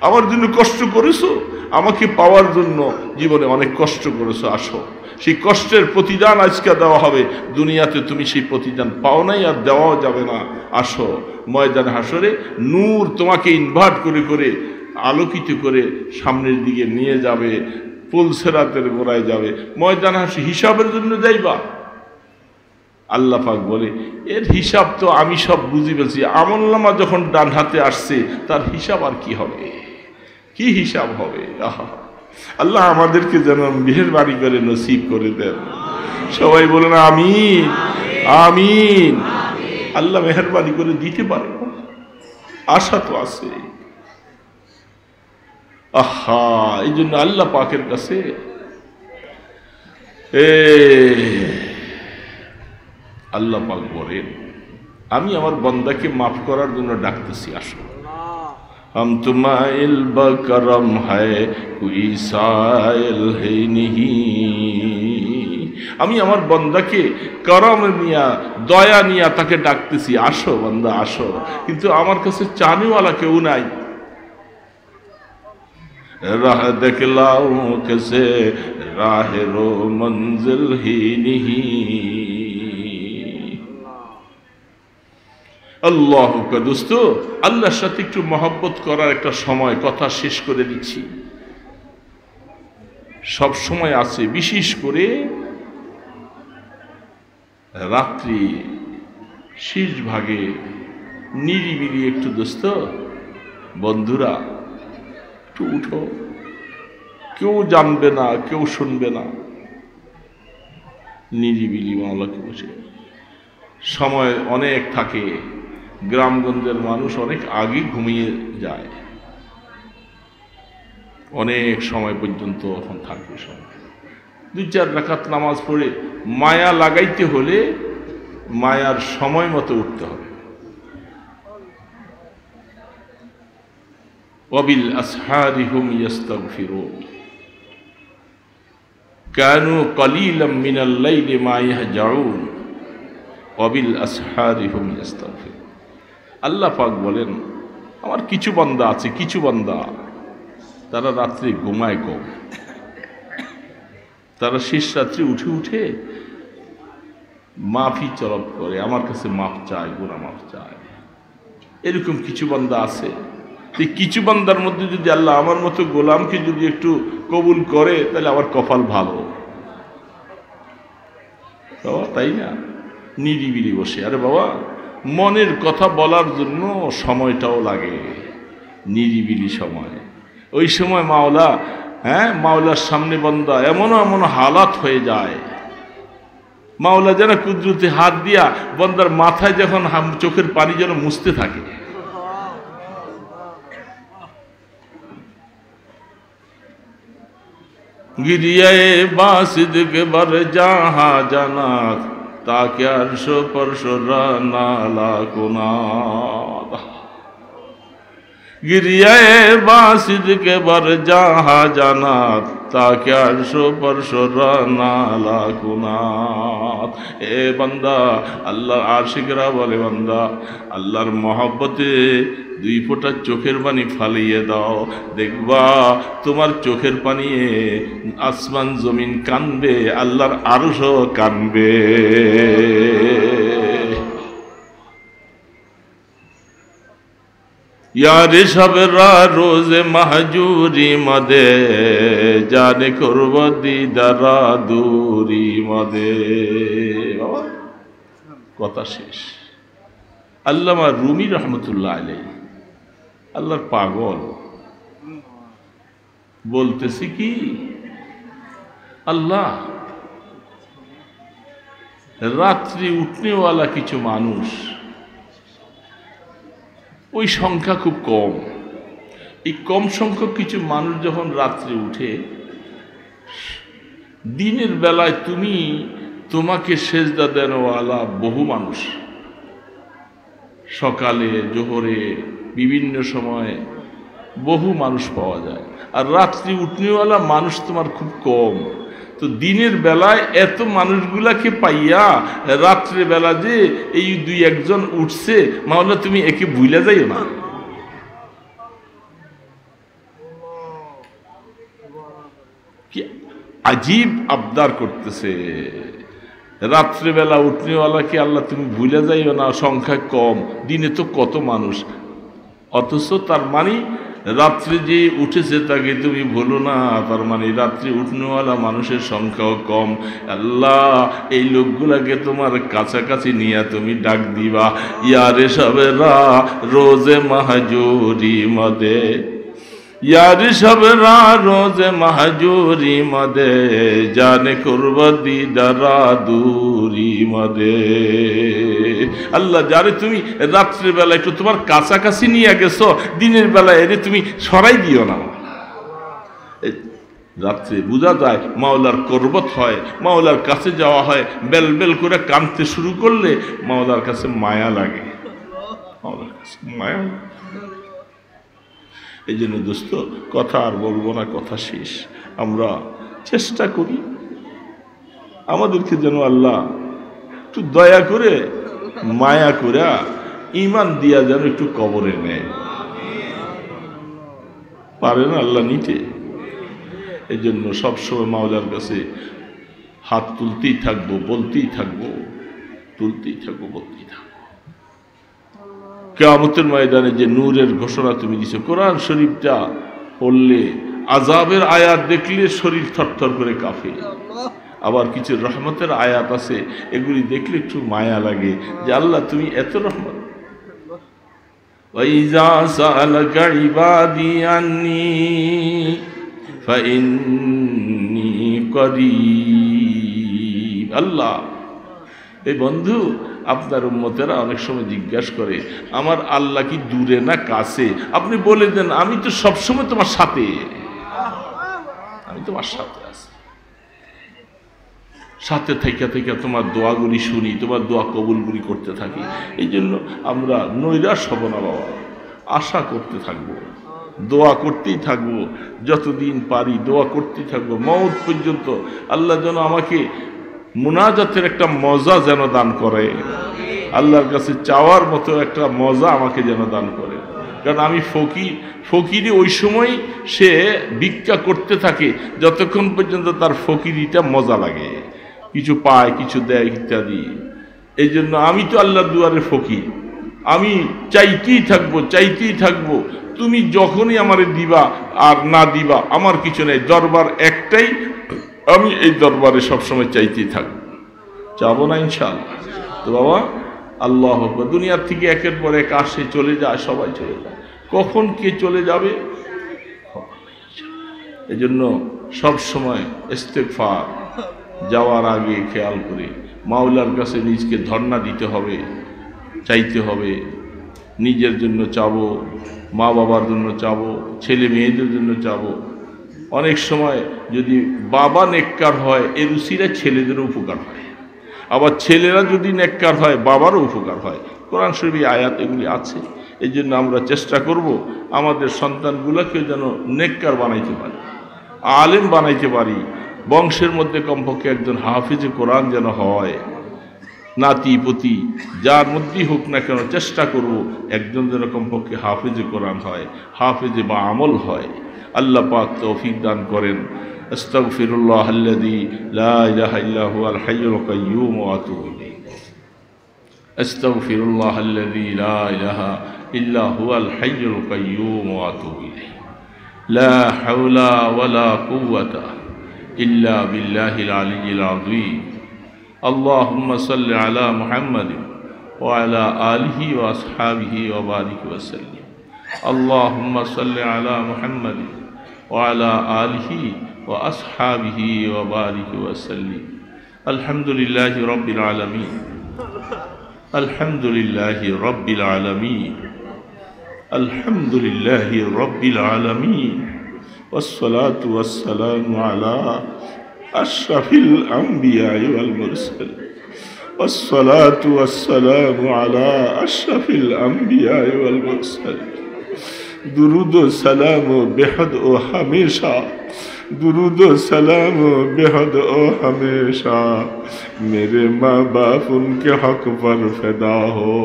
আমার জন্য কষ্ট করেছো, আমাকে পাওয়ার জন্য জীবনে অনেক কষ্ট করেছো, আসো। সেই কষ্টের প্রতিদান আজকে দেওয়া হবে। দুনিয়াতে তুমি সেই প্রতিদান পাও নাই, আর দেওয়াও যাবে না। আসো, ময়দানে হাসরে নূর তোমাকে ইনভার্ট করে করে, আলোকিত করে সামনের দিকে নিয়ে যাবে, পুলসিরাতের গোড়ায় যাবে। ময়দানে হাসরে হিসাবের জন্য যাইবা। আল্লাহ পাক বলে, এর হিসাব তো আমি সব বুঝি ফেলছি। আমলনামা যখন ডান হাতে আসছে, তার হিসাব আর কি হবে? কি হিসাব হবে? আহা, আল্লাহ আমাদেরকে যেন মেহেরবানি করে নসিব করে দেন। সবাই বলেন আমিন, আমিন। আল্লাহ মেহেরবানি করে দিতে পারে, আশা তো আছে। আহা, এই জন্য আল্লাহ পাকের কাছে আল্লাহ পাক বলেন, আমি আমার বান্দাকে মাফ করার জন্য ডাকতেছি, আসো। हम तुम्हाइल बकरम है कोई साइल है नहीं। আমি আমার বান্দাকে করম নিয়া, দয়া নিয়া তাকে ডাকতেছি, আসো বান্দা আসো। কিন্তু আমার কাছে চানিওয়ালা কেউ নাই। রাহ দেখলাও कैसे রাহেরো মঞ্জিল হি নিহি। আল্লাহ দোস্ত, আল্লাহর সাথে একটু মহব্বত করার একটা সময়, কথা শেষ করে দিচ্ছি, সব সময় আছে। বিশেষ করে রাত্রি শেষ ভাগে নিরিবিলি একটু দোস্ত, বন্ধুরা একটু উঠো। কেউ জানবে না, কেউ শুনবে না, নিরিবিলি মাওলাকে বসে। সময় অনেক থাকে, গ্রামগঞ্জের মানুষ অনেক আগে ঘুমিয়ে যায়, অনেক সময় পর্যন্ত এখন থাকে। সময় 2-4 রাকাত নামাজ পড়ে মায়া লাগাইতে হলে মায়ার সময় মতো উঠতে হবে। ওয়াবিল আসহারি হুম ইস্তাগফিরুন কানু কলিলাম মিনাল লাইলি মা ইয়াহজাউন ওয়াবিল আসহারি হুম ইস্তাগফিরুন। আল্লাহ পাক বলেন, আমার কিছু বান্দা আছে, কিছু বান্দা তারা রাত্রে ঘুমায় কম, তারা শেষ রাত্রে উঠে উঠে মাফি তলব করে, আমার কাছে মাফ চায়, গুনাহ মাফ চায়। এরকম কিছু বান্দা আছে। কিছু বান্দার মধ্যে যদি আল্লাহ আমার মতো গোলামকে যদি একটু কবুল করে, তাহলে আমার কপাল ভালো, তাই না? নিরিবিলি বসে, আরে বাবা, মনের কথা বলার জন্য সময়টাও লাগে, নিরিবিলি সময়। ওই সময় মাওলা, মাওলার সামনে বান্দা এমন এমন হালাত হয়ে যায়, মাওলা যেন কুদরতে হাত দিয়া বান্দার মাথায় যখন চোখের পানি যেন মুছতে থাকে। গিরিয়ায়ে বাসিদ কে বার জাহা জানাত তাকে আরশ পরশ রানা কুনাদ। গিরিয়ায়ে বাসিদ কে বার জাহা জানাত তাকে আরশ পরশ রানা কুনাদ। এ বান্দা, আল্লাহর আশিকরা বলে, বান্দা আল্লাহর মহব্বতে 2 ফোঁটা চোখের পানি ফালিয়ে দাও, দেখবা তোমার চোখের পানি আসমান জমিন কানবে, আল্লাহর আরশ কানবে। यार शबरा रोज महजूरी मदे जाने करब दीदारा दूरी मदे। बाबा কথা শেষ। আল্লামা রুমি রহমতুল্লাহ আলাইহি, আল্লাহর পাগল, বলতেছি কি আল্লাহ রাত্রি উঠনেওয়ালা কিছু মানুষ, ওই সংখ্যা খুব কম। এই কম সংখ্যক কিছু মানুষ যখন রাত্রে উঠে, দিনের বেলায় তুমি তোমাকে সেজদা দেনওয়ালা বহু মানুষ, সকালে জোহরে বিভিন্ন সময় বহু মানুষ পাওয়া যায়, আর রাত্রি উঠনেওয়ালা মানুষ তোমার খুব কম। তো দিনের বেলায় এত মানুষগুলাকে পাইয়া রাত্রে বেলা যে এই দুই একজন উঠছে, মাওলা তুমি একে ভুলে যাইও না। কি আজীব আবদার করতেছে, রাত্রেবেলা উঠনেওয়ালাকে আল্লাহ তুমি ভুলে যাইও না, সংখ্যা কম, দিনে তো কত মানুষ। অথচ তার মানে রাত্রে যে উঠেছে তাকে তুমি ভুলো না, তার মানে রাত্রে উঠনেওয়ালা মানুষের সংখ্যাও কম। আল্লাহ এই লোকগুলাকে তোমার কাছাকাছি নিয়ে তুমি ডাক দিবা, ইয়ারে সবেরা রোজে মাহজুরি মদে, यार शबरा रोज महजूरी मदे जाने कुर्ब दीदारा दूरी मदे। আল্লাহ যারে তুমি রাত্রের বেলা একটু তোমার কাছাকাছি নিয়ে গেছো, দিনের বেলায় এরে তুমি সরাই দিও না। রাত্রে বোঝা যায় মাওলার করবত হয়, মাওলার কাছে যাওয়া হয়, বেল বেল করে কাঁদতে শুরু করলে মাওলার কাছে মায়া লাগে, মাওলার কাছে মায়া। এই জন্য দোস্ত কথা আর বলবো না, কথা শেষ। আমরা চেষ্টা করি আমাদেরকে যেন আল্লাহ একটু দয়া করে মায়া করে ইমান দিয়া যেন একটু কবরে নেয়, পারে না আল্লাহ নিতে। এই জন্য সবসময় মাওলার কাছে হাত তুলতেই থাকবো, বলতেই থাকবো, তুলতেই থাকবো, বলতেই থাকবো। কিয়ামতের ময়দানে যে নূরের ঘোষণা তুমি দিছো, কোরআন শরীফটা পড়লে আযাবের আয়াত দেখলে শরীর থরথর করে কাঁপে। আবার কিছু রহমতের আয়াত আছে, এগুলি দেখলে একটু মায়া লাগে যে আল্লাহ তুমি এত রহমত। ওয়াইযা সাআলাকা ইবাদি আন্নী ফাইন্নী করিব। আল্লাহ এই বন্ধু আপনার উম্মতেরা অনেক সময় জিজ্ঞাসা করে আমার আল্লাহ কি দূরে না কাছে, আপনি বলে দেন আমি তো সবসময় তোমার সাথে, আমি তোমার সাথে আছি, সাথে থেকে থেকে তোমার দোয়াগুলি শুনি, তোমার দোয়া কবুলগুলি করতে থাকি। এই জন্য আমরা নৈরাশ হব না বাবা, আশা করতে থাকবো, দোয়া করতেই থাকবো, যতদিন পারি দোয়া করতেই থাকবো মওত পর্যন্ত। আল্লাহ যেন আমাকে মুনাজাতের একটা মজা যেন দান করে, আল্লাহর কাছে চাওয়ার মতো একটা মজা আমাকে যেন দান করে। কারণ আমি ফকিরি ওই সময় সে ভিক্ষা করতে থাকে যতক্ষণ পর্যন্ত তার ফকিরিটা মজা লাগে, কিছু পায়, কিছু দেয় ইত্যাদি। এই জন্য আমি তো আল্লাহর দুয়ারে ফকির, আমি চাইতেই থাকবো, চাইতেই থাকবো। তুমি যখনই আমারে দিবা আর না দিবা আমার কিছু নেই, দরবার একটাই, আমি এই দরবারে সবসময় চাইতেই থাকবো, চাবো না ইনশাআল্লাহ। তো বাবা আল্লাহ দুনিয়ার থেকে একের পর এক আসে, চলে যায়, সবাই চলে যায়, কখন কে চলে যাবে। এই জন্য সবসময় ইস্তেগফার, যাওয়ার আগে খেয়াল করে মাওলার কাছে নিজকে ধর্ণা দিতে হবে, চাইতে হবে। নিজের জন্য চাবো, মা বাবার জন্য চাবো, ছেলে মেয়েদের জন্য চাবো। অনেক সময় যদি বাবা নেককার হয় এর উসিলা ছেলেদেরও উপকার হয়, আবার ছেলেরা যদি নেককার হয় বাবারও উপকার হয়। কোরআন শরীফে আয়াত এগুলি আছে। এই জন্য আমরা চেষ্টা করব আমাদের সন্তানগুলোকে যেন নেককার বানাইতে পারি, আলেম বানাইতে পারি, বংশের মধ্যে কমপক্ষে একজন হাফিজে কোরআন যেন হয়, নাতি পতি যার মধ্যেই হোক না কেন চেষ্টা করব একজন যেন কমপক্ষে হাফিজে কোরআন হয়, হাফিজে বা আমল হয়। আল্লাহ পাক তৌফিক দান করেন। আস্তাগফিরুল্লাহ আল্লাযী লা ইলাহা ইল্লা হুয়াল হাইয়ুল কাইয়্যুম ওয়া আতুবু ইলাইহি। আস্তাগফিরুল্লাহ আল্লাযী লা ইলাহা ইল্লা হুয়াল হাইয়ুল কাইয়্যুম ওয়া আতুবু ইলাইহি লা হাওলা ওয়ালা কুওয়াতা ইল্লা বিল্লাহিল আলিয়্যিল আযীম আল্লাহুম্মা সাল্লি আলা মুহাম্মাদিন ওয়া আলা আলিহি ওয়া আসহাবিহি ওয়া বারিক ওয়া সাল্লিম আল্লাহুম্মা সাল্লি আলা মুহাম্মাদিন ওয়া আলা আলিহি ওয়া আসহাবিহি ওয়া বারিক ওয়া সাল্লিম আলহামদুলিল্লাহি রাব্বিল আলামিন আলহামদুলিল্লাহি রাব্বিল আলামিন আলহামদুলিল্লাহি রাব্বিল আলামিন والصلاة والسلام على أشرف الأنبياء والمرسلين والصلاة والسلام على أشرف الأنبياء والمرسلين درود و سلام و بحد و ہمیشہ درود و سلام و بحد و ہمیشہ میرے ماں باپ ان کے حق پر فدا ہو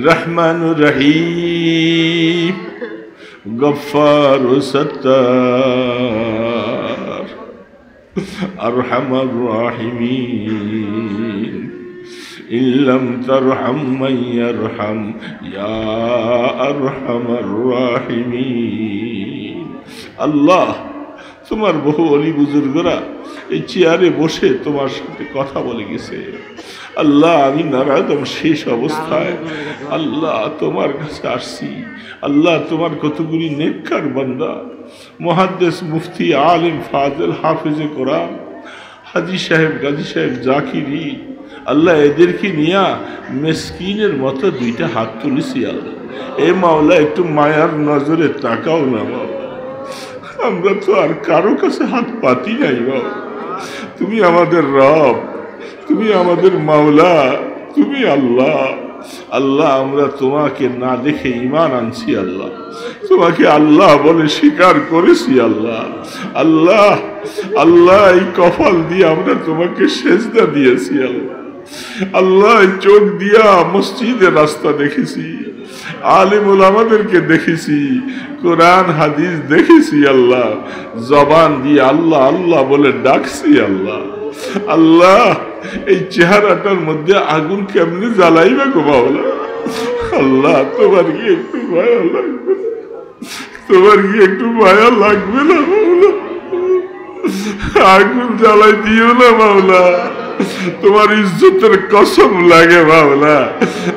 رحمان رحیم غفار و ستار ارحم الراحمین إن لم ترحم من يرحم يا أرحم الراحمين الله তোমার বহু অলি বুজুর্গরা এই চেয়ারে বসে তোমার সাথে কথা বলে গেছে আল্লাহ আমি নারায়ণ শেষ অবস্থায় আল্লাহ তোমার কাছে আসছি আল্লাহ তোমার কতগুলি নেককার বান্দা মুহাদ্দিস মুফতি আলিম ফাজিল হাফিজে কোরআন হাজী সাহেব গাজী সাহেব জাকিরি আল্লাহ এদেরকে নিয়ে মিসকিনের মতো দুইটা হাত তুলেছি আল্লাহ এ মাওলা একটু মায়ার নজরে তাকাও না বাবা আমরা তো আর কারো কাছে হাত পাতি নাই বাবা তুমি আমাদের রব তুমি আমাদের মাওলা তুমি আল্লাহ আল্লাহ আমরা তোমাকে না দেখে ঈমান আনছি আল্লাহ তোমাকে আল্লাহ বলে স্বীকার করেছি আল্লাহ আল্লাহ আল্লাহ এই কপাল দিয়ে আমরা তোমাকে সেজদা দিয়েছি আল্লাহ আল্লাহ চোখ দিয়া মসজিদের রাস্তা দেখেছি আলিম ওলামাদেরকে দেখেছি কোরআন হাদিস দেখেছি আল্লাহ জবান দিয়ে আল্লাহ আল্লাহ বলে ডাকছি আল্লাহ আল্লাহ এই চেহারাটার মধ্যে আগুন কেমনে জ্বালাইবে গো বাবা আল্লাহ তোমার কি একটু মায়া লাগবে তোমার কি একটু মায়া লাগবে না বাবা আগুন জ্বালাই দিও না বাবা তোমার ইজ্জতের কসম লাগে মাওলা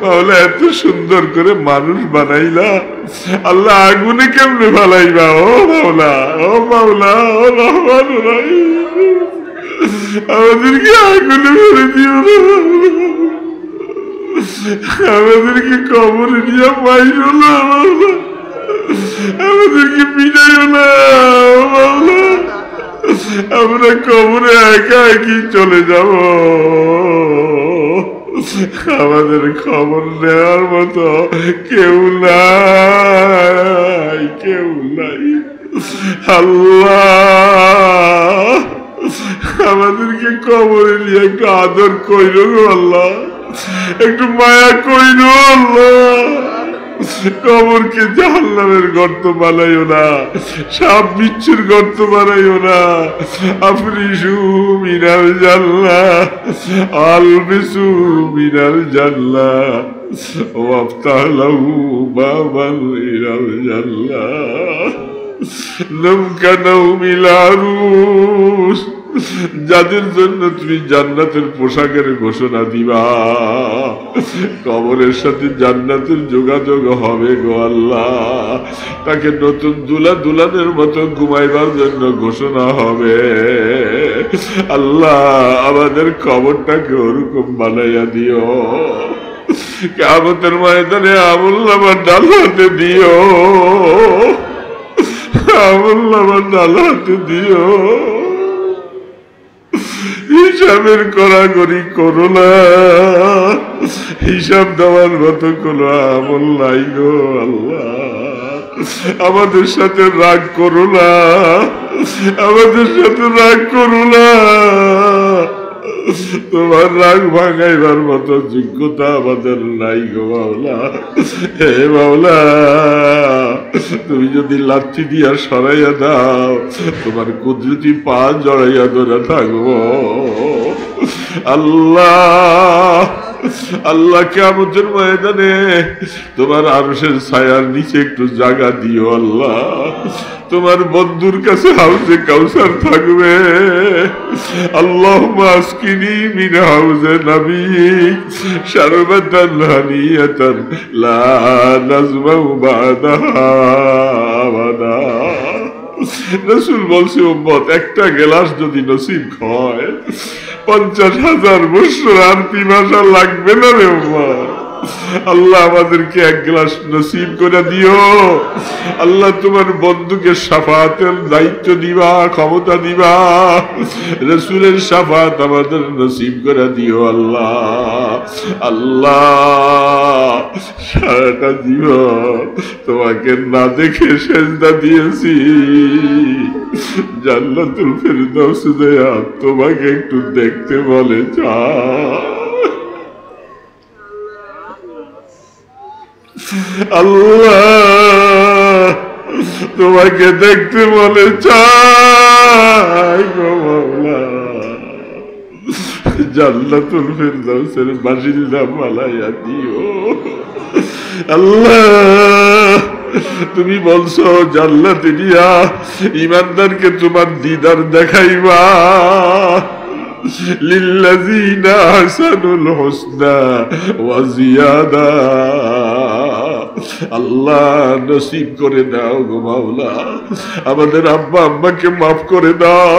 মাওলা এত সুন্দর করে মানুষ বানাইলা আল্লাহ আগুনে কেমনে ফালাইবা ও মাওলা ও মাওলা ও রহমান রহিম আমাদেরকে আগুনে ফেলে দিও না আমাদেরকে কবরে নিয়ে মাইরো না মাওলা আমাদেরকে পিটাইও না ও মাওলা আমরা কবরে একা একই চলে যাব আমাদের খবর নেওয়ার মতো কেউ নাই কেউ নাই আল্লাহ আমাদেরকে কবরে নিয়ে একটু আদর কইরো গো আল্লাহ একটু মায়া কইরো আল্লাহ কবরকে জাহান্নামের গর্ত বানাইও না সাপ বিচ্ছুর গর্ত বানাইও না আফরিসু মিনাল জান্নাহ আলবিসু মিনাল জান্নাহ ওয়াফতাহ লাহু বাবাল ইলাল জান্নাহ লাম কানাউ মিলারুস যাদের জন্য তুমি জান্নাতের পোশাকের ঘোষণা দিবা কবরের সাথে জান্নাতের যোগাযোগ হবে গো আল্লাহ তাকে নতুন দুলানের মতো ঘুমাইবার জন্য ঘোষণা হবে আল্লাহ আমাদের কবরটাকে ওরকম বানাইয়া দিও কিয়ামতের ময়দানে আমুল্লাহ ডাল হাতে দিও আমুল্লাহ ডাল হাতে দিও হিসাবের কড়াকড়ি করো না হিসাব দেওয়ার মতো কোনো আমল নাই গো আল্লাহ আমাদের সাথে রাগ করো না আমাদের সাথে রাগ করো না তোমার রাগ ভাঙাইবার মতো যোগ্যতা আমাদের নাই গো মাওলা হে মাওলা তুমি যদি লাঠি দিয়া সরাইয়া দাও তোমার কুদরতি পা জড়াইয়া ধরে থাকবো আল্লাহ আল্লাহ কিয়ামতের ময়দানে তোমার আরশের ছায়ার নিচে একটু জায়গা দিও আল্লাহ। তোমার বন্ধুর কাছে হাউজে কাউসার থাকবে। আল্লাহুম্মা আসকিনি মিন হাউজে নবিয়িক শারবাতান হানিয়াতান লা নাজমাউ বাদাহা আবাদা। রাসূল বলছে উম্মত একটা গ্লাস যদি নসিব হয় 50,000 বছর আর পিপাসা লাগবে না রে উম্মত। আল্লাহ আমাদেরকে এক গ্লাস নসিব করে দিও আল্লাহ। তোমার বন্ধুকে শাফাতের দায়িত্ব দিবা, ক্ষমতা দিবা, রাসূলের শাফাত আমাদের নসিব করে দিও আল্লাহ। আল্লাহ সারাটা জীবন তোমাকে না দেখে সেজদা দিয়েছি, জান্নাতুল ফেরদাউস দেয়া তোমাকে একটু দেখতে বলে চা। আল্লাহ তোমাকে দেখতে বলে চাই গো মাওলা। জান্নাতুল ফেরদাউসের বাসিন্দা বানাইয়া দিও আল্লাহ। তুমি বলছো জান্নাতে নিয়া ঈমানদারকে তোমার দিদার দেখাইবা। লিল্লাযীনা আহসানুল হুসনা ওয়া জিয়াদা। আল্লাহ নসিব করে দাও গো মাওলা। আমাদের আব্বা আম্মাকে মাফ করে দাও,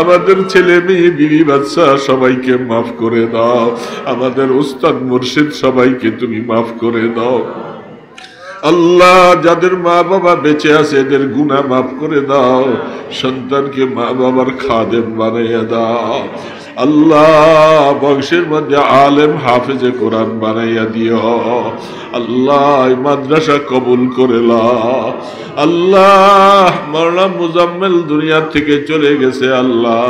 আমাদের ছেলে মেয়ে বিবি বাচ্চা সবাইকে মাফ করে দাও, আমাদের উস্তাদ মুর্শিদ সবাইকে তুমি মাফ করে দাও আল্লাহ। যাদের মা বাবা বেঁচে আছে এদের গুনাহ মাফ করে দাও, সন্তানকে মা বাবার খাদেম বানাইয়া দাও আল্লাহ। বংশের মধ্যে আলেম হাফেজে কোরআন বানাইয়া দিও আল্লাহ। মাদ্রাসা কবুল করে লাও আল্লাহ। মাওলানা মুজাম্মেল দুনিয়া থেকে চলে গেছে আল্লাহ।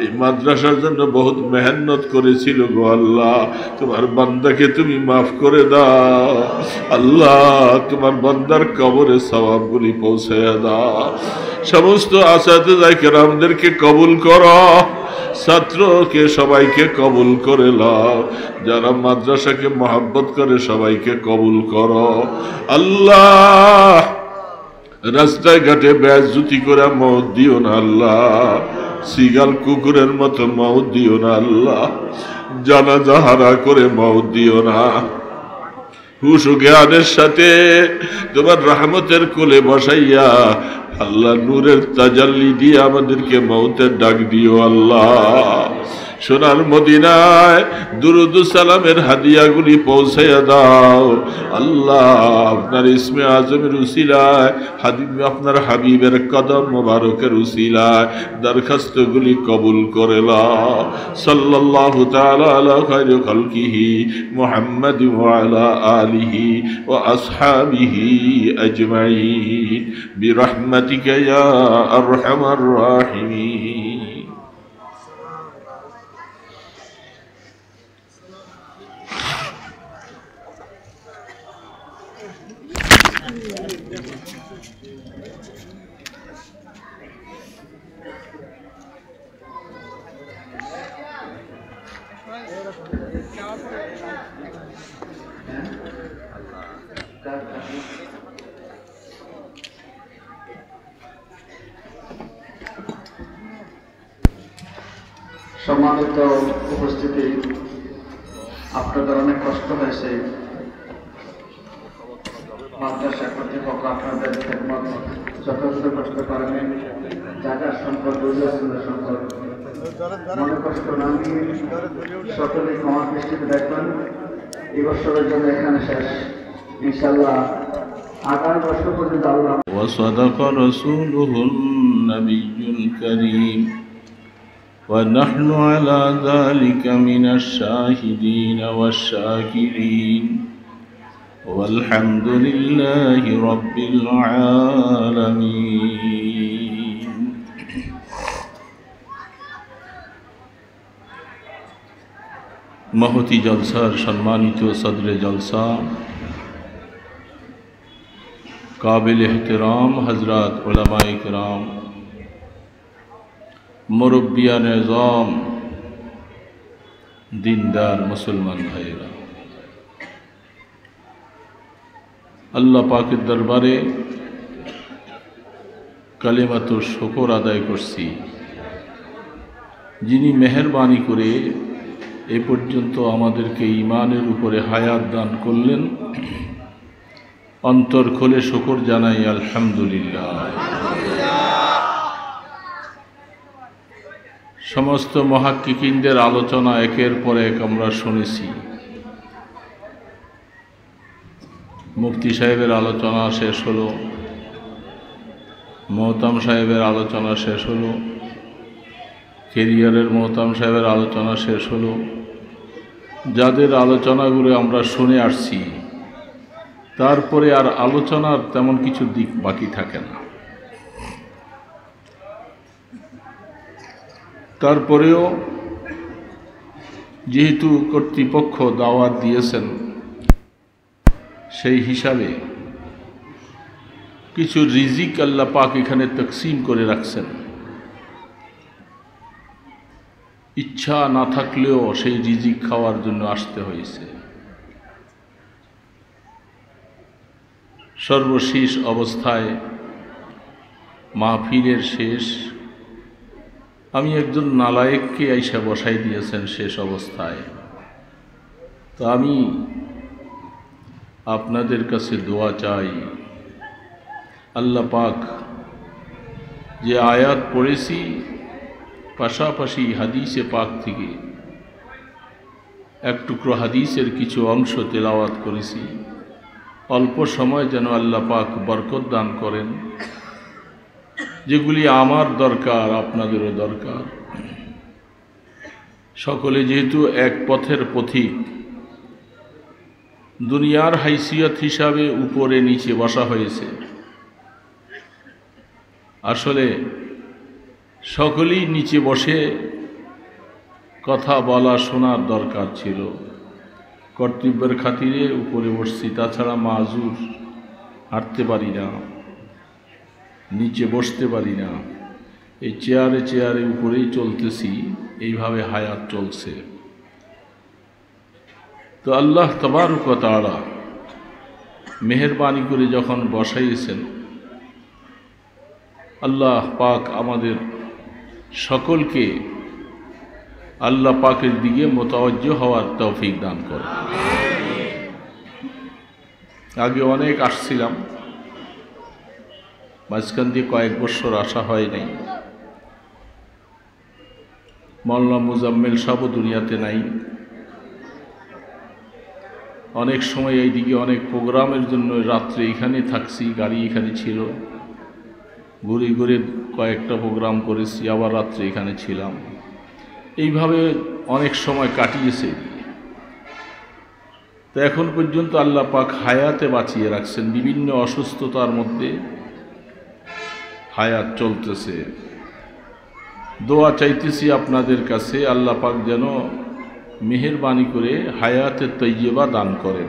এই মাদ্রাসার জন্য বহুত মেহনত করেছিল গো আল্লাহ। তোমার বান্দাকে তুমি মাফ করে দাও আল্লাহ। তোমার বান্দার কবরে সওয়াবগুলি পৌঁছায়া দাও। সমস্ত আসাতিজা কেরামদেরকে কবুল করো, ছাত্রকে সবাইকে কবুল করে লাও। যারা মাদ্রাসাকে মহব্বত করে সবাইকে কবুল করো আল্লাহ। রাস্তায় ঘাটে বেইজ্জতি করে মওত দিও না আল্লাহ। সিগাল কুকুরের মতো মওত দিও না আল্লাহ। জানাজা হারা করে মওত দিও না। হুশ ও জ্ঞানের সাথে তোমার রহমতের কোলে বসাইয়া আল্লাহ নূরের তাজাল্লি দিয়ে আমাদেরকে মওতের ডাক দিও আল্লাহ। সোনার মদিনায় দুরুদ সালামের হাদিয়াগুলি পৌঁছাইয়া দাও আল্লাহ। আপনার ইসমে আজমের উসিলায় আপনার হাবিবের কদম মোবারকের উসিলায় দরখাস্তগুলি কবুল করে লাও। সাল্লাল্লাহু তাআলা আলা খায়রি খালকিহি মুহাম্মাদ ওয়া আলা আলিহি ওয়া আসহাবিহি আজমাইন বিরহমাতিকা ইয়া আরহামার রাহিমিন। সম্মানিত উপস্থিতি, আপনাদের অনেক কষ্ট হয়েছে। মাদ্রাসা কর্তৃপক্ষ আপনাদের খেদমত যথাযথ কষ্ট করেন। জায়গার সংকট, দুর্যোগের সংকট, মনে কষ্ট না নিয়ে সকলে ক্ষমা দৃষ্টিতে দেখবেন। এই বছরের জন্য এখানে শেষ। ইনশাআল্লাহ আগামী বছর পর্যন্ত আল্লাহ وصدق رسوله النبي الكريم ونحن على ذلك من الشاهدين والشاكرين والحمد لله رب العالمين. মহতি জলসার সম্মানিত সদরে জলসা काबिल एहतराम हजरात उलमाए किराम, मुरब्बियान निज़ाम, দিনদার মুসলমান ভাইয়েরা, আল্লাহ পাকের দরবারে কালেমাতু শুকর আদায় করছি, যিনি মেহেরবানি করে এ পর্যন্ত আমাদেরকে ঈমানের উপরে হায়াত দান করলেন। অন্তর খুলে শুকর জানাই আলহামদুলিল্লাহ। সমস্ত মুহাক্কিকিনদের আলোচনা একের পর এক আমরা শুনেছি। মুফতি সাহেবের আলোচনা শেষ হলো, মোহতাম সাহেবের আলোচনা শেষ হলো, কেরিয়ারের মোহতাম সাহেবের আলোচনা শেষ হলো। যাদের আলোচনাগুলো আমরা শুনে আসছি, তারপরে আর আলোচনার তেমন কিছু দিক বাকি থাকে না। তারপরেও যেহেতু কর্তৃপক্ষ দাওয়াত দিয়েছেন, সেই হিসাবে কিছু রিজিক আল্লাহ পাক এখানে তকসিম করে রাখছেন। ইচ্ছা না থাকলেও সেই রিজিক খাওয়ার জন্য আসতে হয়েছে। সর্বশেষ অবস্থায় মাহফিলের শেষ, আমি একজন নালায়েককে আইসা বসাই দিয়েছেন শেষ অবস্থায়। তো আমি আপনাদের কাছে দোয়া চাই, আল্লাহ পাক যে আয়াত পড়েছি, পাশাপাশি হাদিসে পাক থেকে এক টুকরো হাদিসের কিছু অংশ তেলাওয়াত করেছি, অল্প সময় যেন আল্লাহ পাক বরকত দান করেন। যেগুলি আমার দরকার, আপনাদেরও দরকার। সকলে যেহেতু এক পথের পথিক, দুনিয়ার হাইসিয়ত হিসাবে উপরে নিচে বসা হয়েছে। আসলে সকলেই নিচে বসে কথা বলা শোনার দরকার ছিল। কর্তব্যের খাতিরে উপরে বসছি, তাছাড়া মাজুর, হাঁটতে পারি না, নিচে বসতে পারি না। এই চেয়ারে চেয়ারে উপরেই চলতেছি, এইভাবে হায়াত চলছে। তো আল্লাহ তাবারক ওয়া তাআলা মেহেরবানি করে যখন বসাইয়েছেন, আল্লাহ পাক আমাদের সকলকে আল্লাহ পাকের দিকে মোতাওয়াজ্জহ হওয়ার তৌফিক দান করে। আগে অনেক আসছিলাম, মাঝখান দিয়ে কয়েক বছর আসা হয় নাই। মাওলানা মুজাম্মেল সাহেব দুনিয়াতে নাই। অনেক সময় এইদিকে অনেক প্রোগ্রামের জন্য রাত্রে এখানে থাকছি, গাড়ি এখানে ছিল, ঘুরে ঘুরে কয়েকটা প্রোগ্রাম করেছি, আবার রাত্রে এখানে ছিলাম। এইভাবে অনেক সময় কাটিয়েছে। তো এখন পর্যন্ত আল্লাহ পাক হায়াতে বাঁচিয়ে রাখছেন। বিভিন্ন অসুস্থতার মধ্যে হায়াত চলতেছে। দোয়া চাইতেছি আপনাদের কাছে, আল্লাহ পাক যেন মেহেরবানি করে হায়াতে তৈয়বা দান করেন।